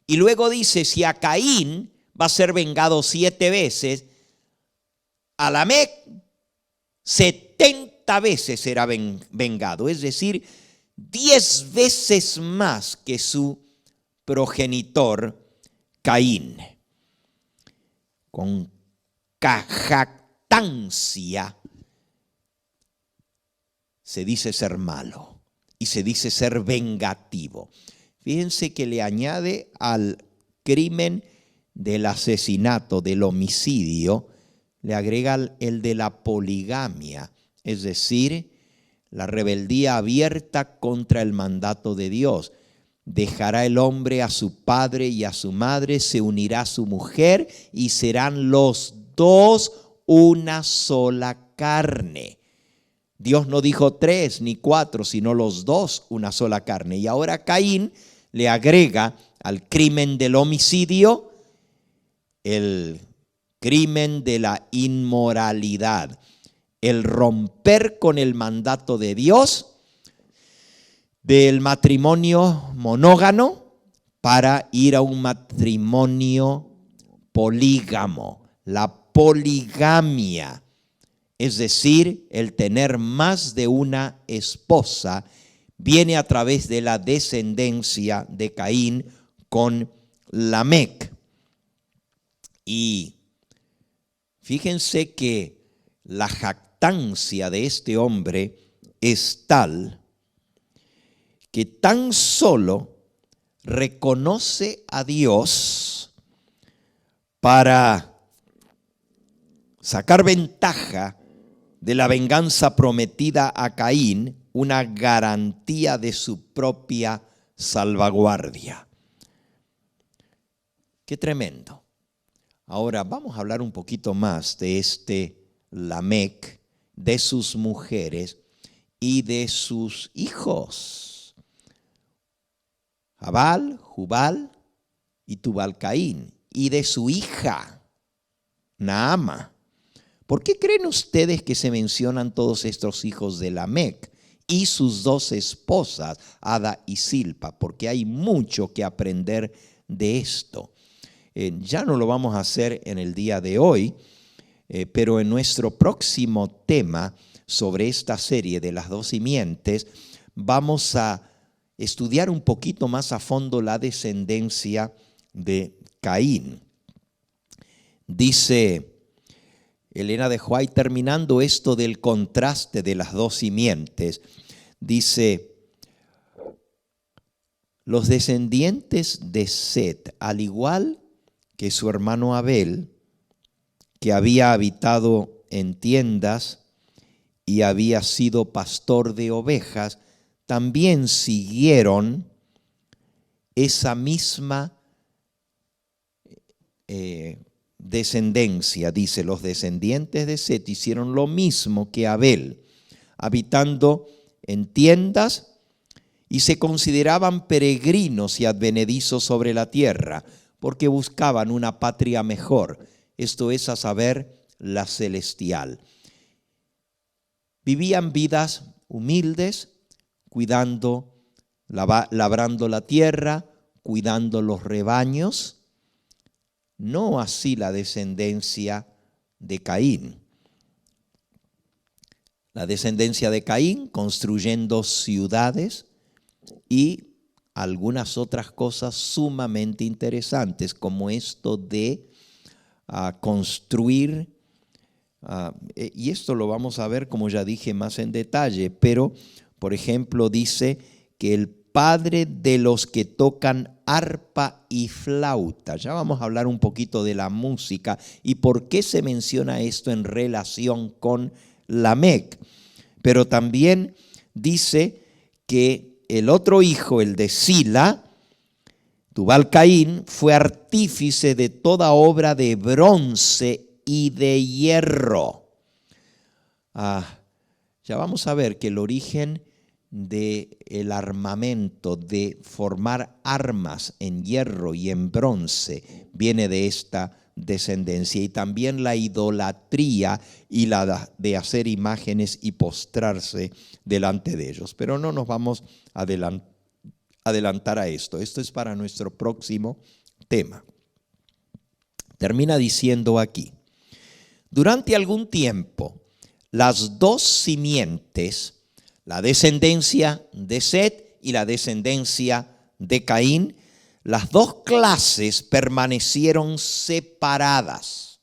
Y luego dice, si a Caín va a ser vengado 7 veces, a Lamec 70 veces será vengado, es decir, 10 veces más que su progenitor Caín. Con jactancia se dice ser malo y se dice ser vengativo. Fíjense que le añade al crimen del asesinato, del homicidio, le agrega el de la poligamia, es decir, la rebeldía abierta contra el mandato de Dios. Dejará el hombre a su padre y a su madre, se unirá a su mujer y serán los dos una sola carne. Dios no dijo 3 ni 4, sino los dos una sola carne. Y ahora Caín le agrega al crimen del homicidio el crimen de la inmoralidad, el romper con el mandato de Dios del matrimonio monógamo para ir a un matrimonio polígamo, la poligamia, es decir, el tener más de una esposa, viene a través de la descendencia de Caín con Lamec. Y fíjense que la jactancia de este hombre es tal que tan solo reconoce a Dios para sacar ventaja de la venganza prometida a Caín, una garantía de su propia salvaguardia. Qué tremendo. Ahora vamos a hablar un poquito más de este Lamec, de sus mujeres y de sus hijos. Jabal, Jubal y Tubal Caín, y de su hija Naama. ¿Por qué creen ustedes que se mencionan todos estos hijos de Lamec y sus 2 esposas, Ada y Silpa? Porque hay mucho que aprender de esto. Ya no lo vamos a hacer en el día de hoy, pero en nuestro próximo tema sobre esta serie de las 2 simientes, vamos a estudiar un poquito más a fondo la descendencia de Caín. Dice Elena de White, terminando esto del contraste de las 2 simientes, dice: los descendientes de Set, al igual que su hermano Abel, que había habitado en tiendas y había sido pastor de ovejas, también siguieron esa misma descendencia. Dice, los descendientes de Set hicieron lo mismo que Abel, habitando en tiendas y se consideraban peregrinos y advenedizos sobre la tierra, porque buscaban una patria mejor, esto es a saber, la celestial. Vivían vidas humildes, cuidando, labrando la tierra, cuidando los rebaños. No así la descendencia de Caín. La descendencia de Caín construyendo ciudades y algunas otras cosas sumamente interesantes, como esto de construir, y esto lo vamos a ver, como ya dije, más en detalle, pero, por ejemplo, dice que el padre de los que tocan arpa y flauta. Ya vamos a hablar un poquito de la música y por qué se menciona esto en relación con Lamec. Pero también dice que el otro hijo, el de Sila, Tubal-Caín, fue artífice de toda obra de bronce y de hierro. Ya vamos a ver que el origen del armamento, de formar armas en hierro y en bronce, viene de esta descendencia. Y también la idolatría y la de hacer imágenes y postrarse delante de ellos. Pero no nos vamos a adelantar a esto. Esto es para nuestro próximo tema. Termina diciendo aquí: durante algún tiempo, las dos simientes, la descendencia de Set y la descendencia de Caín, las dos clases permanecieron separadas,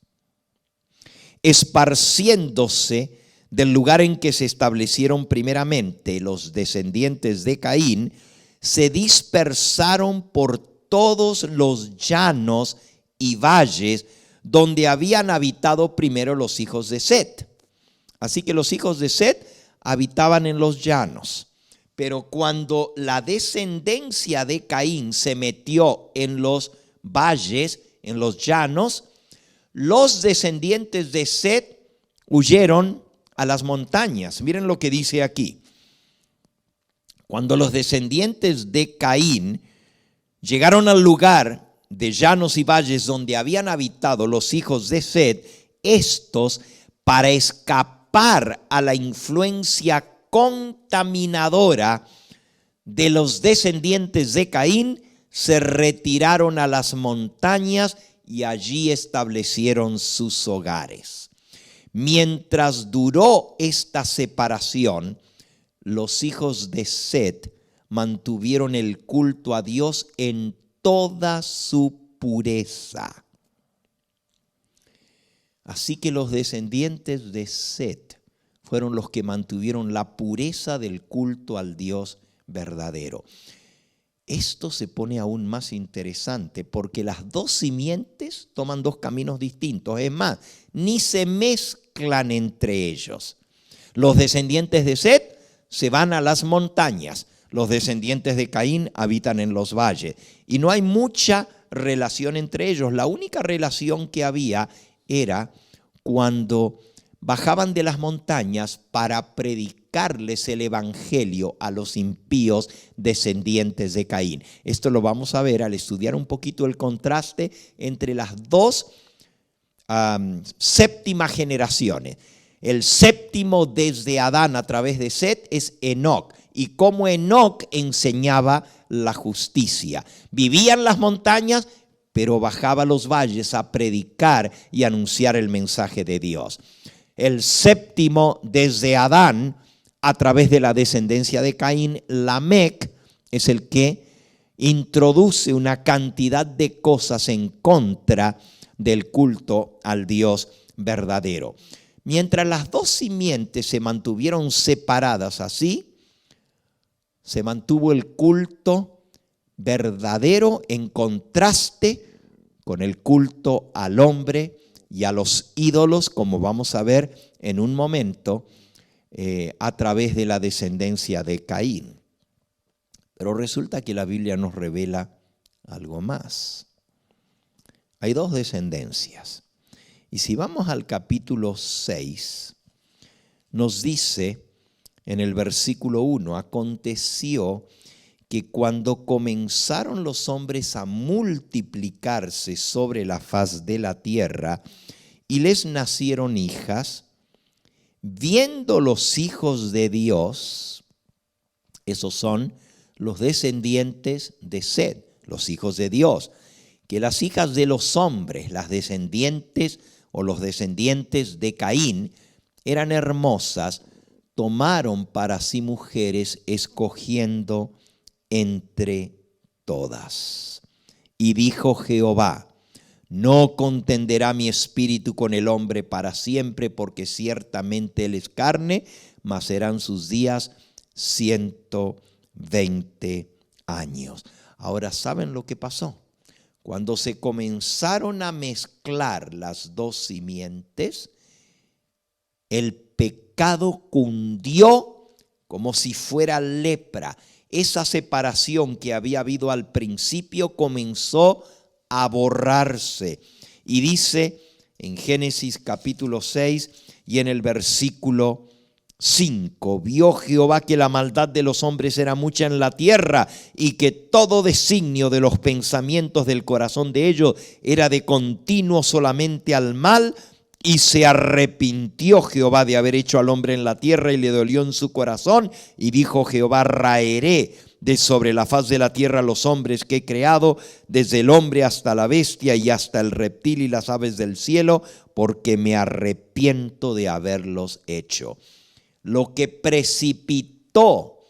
esparciéndose del lugar en que se establecieron primeramente. Los descendientes de Caín se dispersaron por todos los llanos y valles donde habían habitado primero los hijos de Set. Así que los hijos de Set habitaban en los llanos. Pero cuando la descendencia de Caín se metió en los valles, en los llanos, los descendientes de Set huyeron a las montañas. Miren lo que dice aquí. Cuando los descendientes de Caín llegaron al lugar de llanos y valles donde habían habitado los hijos de Set, estos, para escapar a la influencia contaminadora de los descendientes de Caín, se retiraron a las montañas y allí establecieron sus hogares. Mientras duró esta separación, los hijos de Set mantuvieron el culto a Dios en toda su pureza. Así que los descendientes de Set fueron los que mantuvieron la pureza del culto al Dios verdadero. Esto se pone aún más interesante porque las dos simientes toman dos caminos distintos. Es más, ni se mezclan entre ellos. Los descendientes de Set se van a las montañas. Los descendientes de Caín habitan en los valles. Y no hay mucha relación entre ellos. La única relación que había era cuando bajaban de las montañas para predicarles el evangelio a los impíos descendientes de Caín. Esto lo vamos a ver al estudiar un poquito el contraste entre las dos séptimas generaciones. El séptimo desde Adán a través de Set es Enoc, y cómo Enoc enseñaba la justicia. Vivía en las montañas, pero bajaba a los valles a predicar y anunciar el mensaje de Dios. El séptimo desde Adán, a través de la descendencia de Caín, Lamec, es el que introduce una cantidad de cosas en contra del culto al Dios verdadero. Mientras las dos simientes se mantuvieron separadas así, se mantuvo el culto verdadero en contraste con el culto al hombre y a los ídolos, como vamos a ver en un momento, a través de la descendencia de Caín. Pero resulta que la Biblia nos revela algo más. Hay dos descendencias. Y si vamos al capítulo 6, nos dice en el versículo 1, aconteció que cuando comenzaron los hombres a multiplicarse sobre la faz de la tierra y les nacieron hijas, Viendo los hijos de Dios, esos son los descendientes de Set, los hijos de Dios, que las hijas de los hombres, las descendientes o los descendientes de Caín, eran hermosas, tomaron para sí mujeres, escogiendo entre todas. Y dijo Jehová: no contenderá mi espíritu con el hombre para siempre, porque ciertamente él es carne, mas serán sus días 120 años. Ahora, ¿saben lo que pasó? Cuando se comenzaron a mezclar las dos simientes, el pecado cundió como si fuera lepra. Esa separación que había habido al principio comenzó a borrarse. Y dice en Génesis capítulo 6 y en el versículo 5: vio Jehová que la maldad de los hombres era mucha en la tierra, y que todo designio de los pensamientos del corazón de ellos era de continuo solamente al mal. Y se arrepintió Jehová de haber hecho al hombre en la tierra, y le dolió en su corazón. Y dijo Jehová: raeré de sobre la faz de la tierra los hombres que he creado, desde el hombre hasta la bestia y hasta el reptil y las aves del cielo, porque me arrepiento de haberlos hecho. Lo que precipitó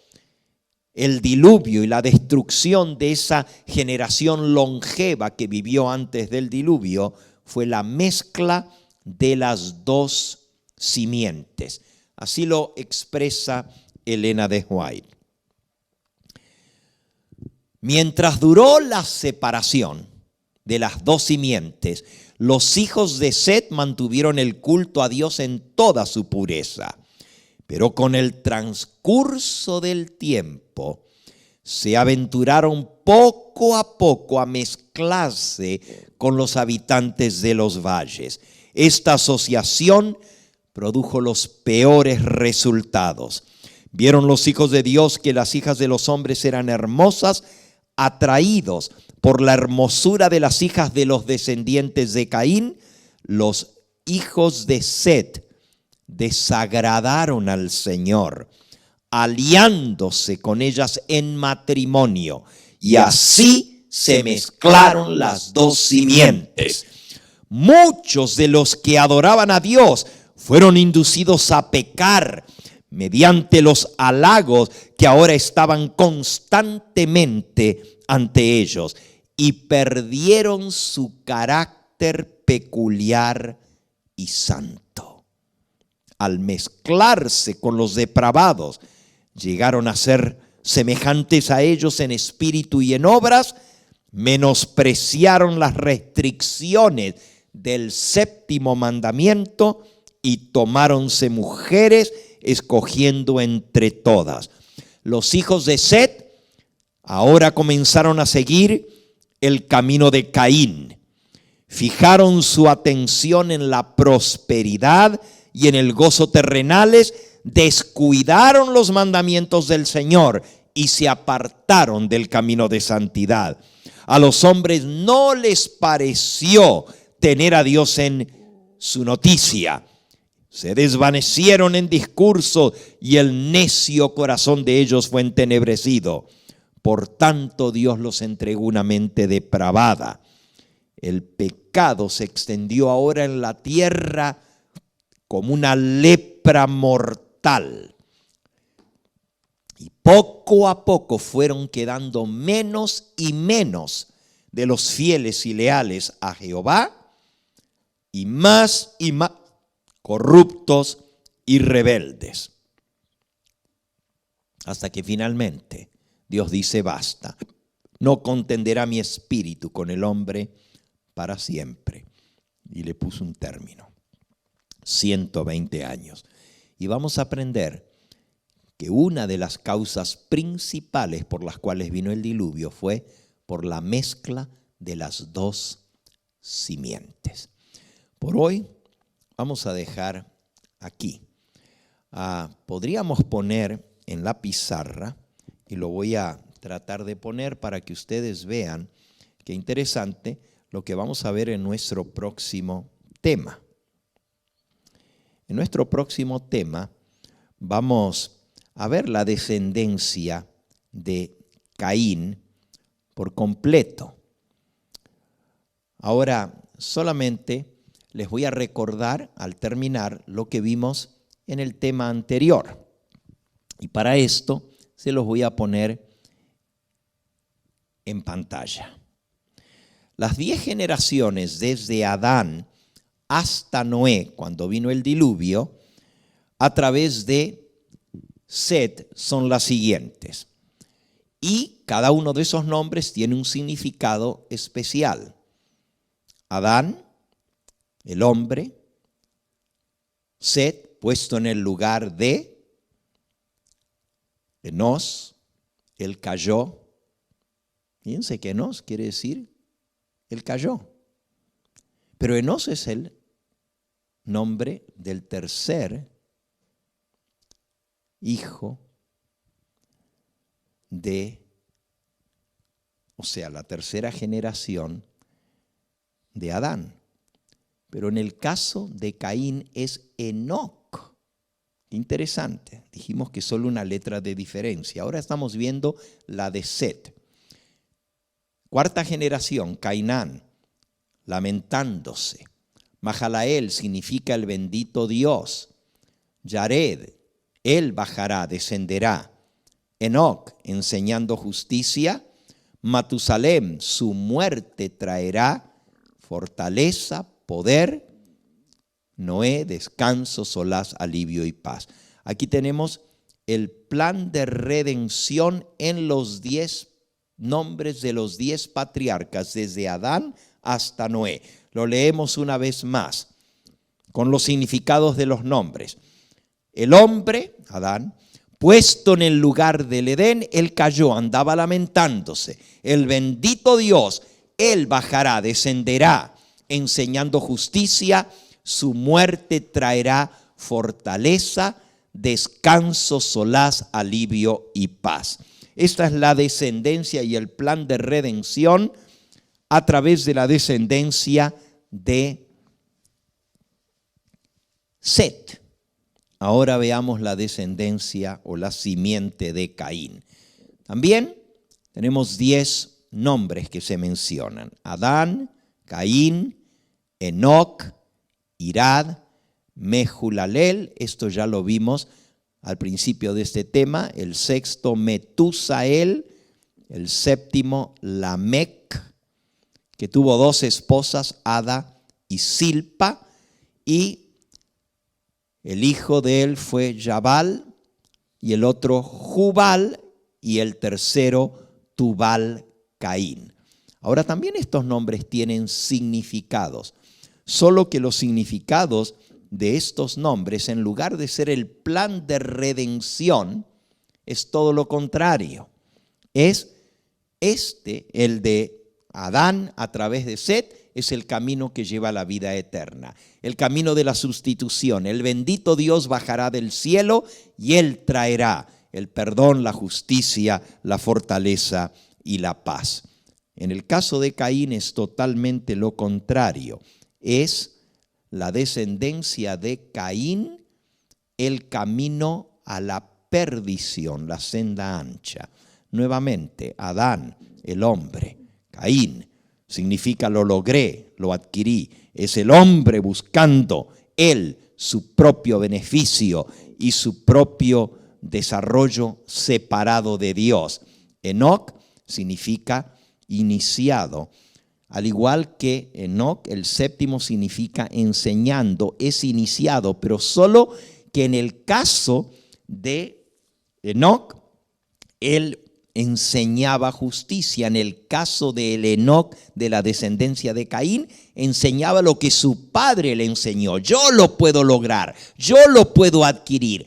el diluvio y la destrucción de esa generación longeva que vivió antes del diluvio fue la mezcla de las dos simientes. Así lo expresa Elena de White. Mientras duró la separación de las dos simientes, los hijos de Set mantuvieron el culto a Dios en toda su pureza. Pero con el transcurso del tiempo, se aventuraron poco a poco a mezclarse con los habitantes de los valles. Esta asociación produjo los peores resultados. Vieron los hijos de Dios que las hijas de los hombres eran hermosas, atraídos por la hermosura de las hijas de los descendientes de Caín. Los hijos de Set desagradaron al Señor, aliándose con ellas en matrimonio, y así se mezclaron las dos simientes. Muchos de los que adoraban a Dios fueron inducidos a pecar mediante los halagos que ahora estaban constantemente ante ellos, y perdieron su carácter peculiar y santo. Al mezclarse con los depravados, llegaron a ser semejantes a ellos en espíritu y en obras, menospreciaron las restricciones del séptimo mandamiento y tomáronse mujeres, escogiendo entre todas. Los hijos de Set ahora comenzaron a seguir el camino de Caín. Fijaron su atención en la prosperidad y en el gozo terrenales, descuidaron los mandamientos del Señor y se apartaron del camino de santidad. A los hombres no les pareció tener a Dios en su noticia. Se desvanecieron en discurso y el necio corazón de ellos fue entenebrecido. Por tanto, Dios los entregó una mente depravada. El pecado se extendió ahora en la tierra como una lepra mortal. Y poco a poco fueron quedando menos y menos de los fieles y leales a Jehová, y más corruptos y rebeldes. Hasta que finalmente Dios dice: basta, no contenderá mi espíritu con el hombre para siempre. Y le puso un término, 120 años. Y vamos a aprender que una de las causas principales por las cuales vino el diluvio fue por la mezcla de las dos simientes. Por hoy vamos a dejar aquí. Podríamos poner en la pizarra, y lo voy a tratar de poner para que ustedes vean qué interesante lo que vamos a ver en nuestro próximo tema. En nuestro próximo tema vamos a ver la descendencia de Caín por completo. Ahora, solamente les voy a recordar al terminar lo que vimos en el tema anterior. Y para esto se los voy a poner en pantalla. Las 10 generaciones desde Adán hasta Noé, cuando vino el diluvio, a través de Set son las siguientes. Y cada uno de esos nombres tiene un significado especial. Adán, el hombre. Set, puesto en el lugar de Enos, él cayó. Fíjense que Enos quiere decir, él cayó. Pero Enos es el nombre del tercer hijo la tercera generación de Adán. Pero en el caso de Caín es Enoc. Interesante. Dijimos que solo una letra de diferencia. Ahora estamos viendo la de Set. Cuarta generación, Cainán, lamentándose. Mahalael significa el bendito Dios. Yared, él bajará, descenderá. Enoc, enseñando justicia. Matusalem, su muerte traerá fortaleza, poder. Noé, descanso, solaz, alivio y paz. Aquí tenemos el plan de redención en los 10 nombres de los 10 patriarcas, desde Adán hasta Noé. Lo leemos una vez más, con los significados de los nombres. El hombre, Adán, puesto en el lugar del Edén, él cayó, andaba lamentándose. El bendito Dios, él bajará, descenderá, enseñando justicia. Su muerte traerá fortaleza, descanso, solaz, alivio y paz. Esta es la descendencia y el plan de redención a través de la descendencia de Set. Ahora veamos la descendencia o la simiente de Caín. También tenemos 10 nombres que se mencionan. Adán, Caín, Enoc, Irad, Mehulalel, esto ya lo vimos al principio de este tema. El sexto, Metusael. El séptimo, Lamec, que tuvo 2 esposas, Ada y Silpa. Y el hijo de él fue Jabal, y el otro Jubal, y el tercero Tubal Caín. Ahora también estos nombres tienen significados, solo que los significados de estos nombres, en lugar de ser el plan de redención, es todo lo contrario. Es el de Adán a través de Set, es el camino que lleva a la vida eterna. El camino de la sustitución. El bendito Dios bajará del cielo y Él traerá el perdón, la justicia, la fortaleza y la paz. En el caso de Caín es totalmente lo contrario. Es la descendencia de Caín, el camino a la perdición, la senda ancha. Nuevamente, Adán, el hombre. Caín significa lo logré, lo adquirí. Es el hombre buscando él su propio beneficio y su propio desarrollo separado de Dios. Enoc significa iniciado. Al igual que Enoc, el séptimo significa enseñando, es iniciado, pero solo que en el caso de Enoc, él enseñaba justicia. En el caso del Enoc, de la descendencia de Caín, enseñaba lo que su padre le enseñó. Yo lo puedo lograr, yo lo puedo adquirir.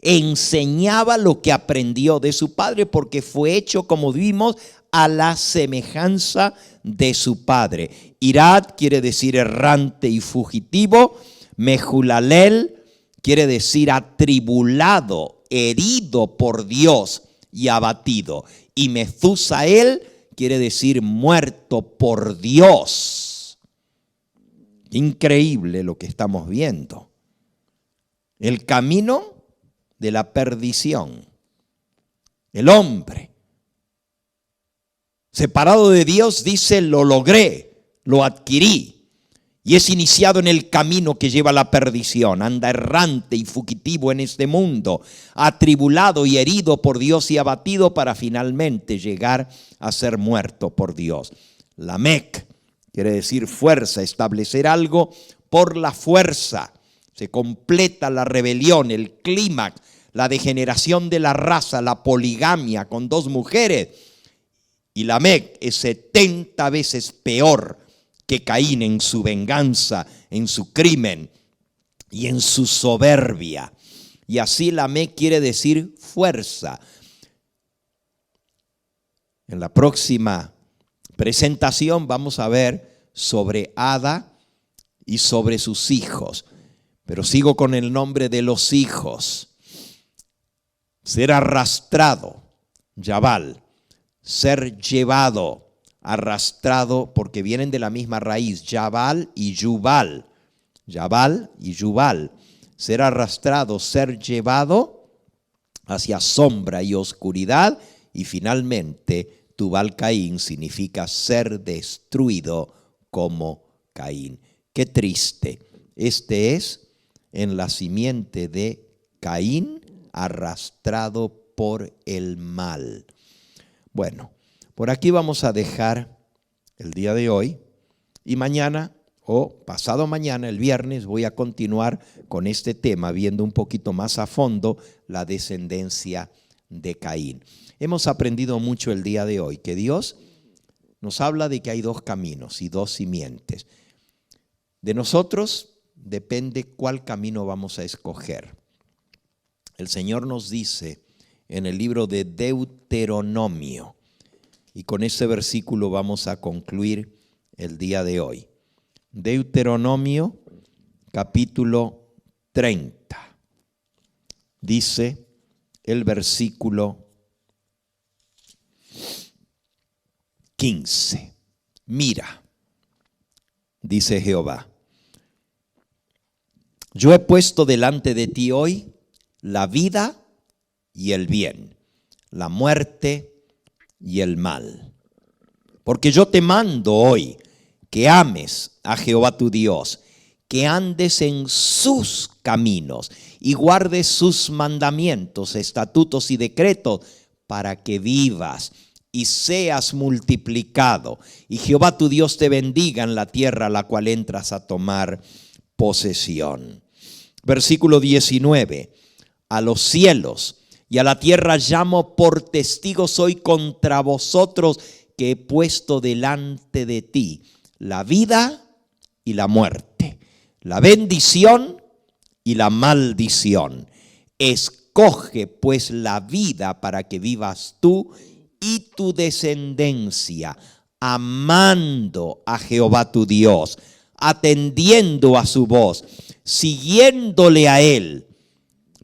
Enseñaba lo que aprendió de su padre porque fue hecho, como vimos, a la semejanza de su padre. Irad quiere decir errante y fugitivo. Mehulalel quiere decir atribulado, herido por Dios y abatido. Y Metusael quiere decir muerto por Dios. Increíble lo que estamos viendo. el camino de la perdición. El hombre, separado de Dios, dice, lo logré, lo adquirí. Y es iniciado en el camino que lleva a la perdición. Anda errante y fugitivo en este mundo, atribulado y herido por Dios y abatido para finalmente llegar a ser muerto por Dios. Lamec quiere decir fuerza, establecer algo por la fuerza. Se completa la rebelión, el clímax, la degeneración de la raza, la poligamia con 2 mujeres. Y Lamec es 70 veces peor que Caín en su venganza, en su crimen y en su soberbia. Y así Lamec quiere decir fuerza. En la próxima presentación vamos a ver sobre Ada y sobre sus hijos. Pero sigo con el nombre de los hijos. Ser arrastrado, Yabal. Ser llevado, arrastrado, porque vienen de la misma raíz, Yabal y Yubal. Yabal y Yubal. Ser arrastrado, ser llevado hacia sombra y oscuridad. Y finalmente, Tubal Caín significa ser destruido como Caín. Qué triste. Este es en la simiente de Caín, arrastrado por el mal. Bueno, por aquí vamos a dejar el día de hoy y mañana o pasado mañana, el viernes, voy a continuar con este tema, viendo un poquito más a fondo la descendencia de Caín. Hemos aprendido mucho el día de hoy, que Dios nos habla de que hay 2 caminos y 2 simientes. De nosotros depende cuál camino vamos a escoger. El Señor nos dice en el libro de Deuteronomio, y con ese versículo vamos a concluir el día de hoy. Deuteronomio capítulo 30. Dice el versículo 15. Mira, dice Jehová, yo he puesto delante de ti hoy la vida y el bien, la muerte y el mal. Porque yo te mando hoy que ames a Jehová tu Dios, que andes en sus caminos y guardes sus mandamientos, estatutos y decretos, para que vivas y seas multiplicado. Y Jehová tu Dios te bendiga en la tierra a la cual entras a tomar posesión. Versículo 19. A los cielos y a la tierra llamo por testigos hoy contra vosotros, que he puesto delante de ti la vida y la muerte, la bendición y la maldición. Escoge pues la vida para que vivas tú y tu descendencia, amando a Jehová tu Dios, atendiendo a su voz, siguiéndole a Él,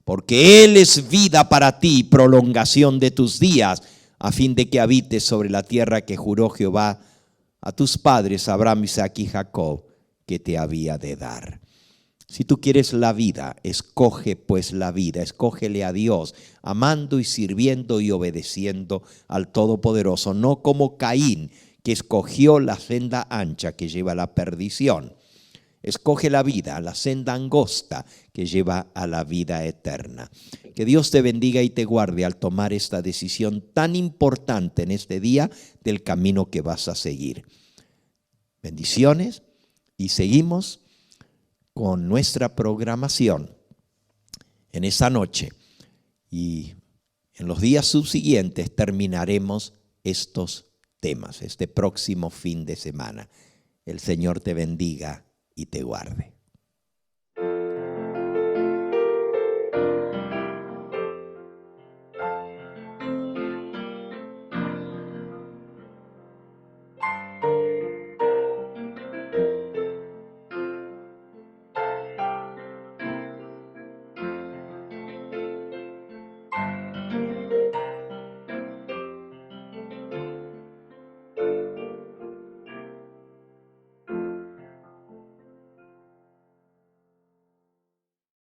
porque Él es vida para ti, prolongación de tus días, a fin de que habites sobre la tierra que juró Jehová a tus padres, Abraham, Isaac y Jacob, que te había de dar. Si tú quieres la vida, escoge pues la vida, escógele a Dios, amando y sirviendo y obedeciendo al Todopoderoso, no como Caín, que escogió la senda ancha que lleva a la perdición. Escoge la vida, la senda angosta que lleva a la vida eterna. Que Dios te bendiga y te guarde al tomar esta decisión tan importante en este día del camino que vas a seguir. Bendiciones, y seguimos con nuestra programación en esa noche. Y en los días subsiguientes terminaremos estos temas, este próximo fin de semana. El Señor te bendiga y te guarde.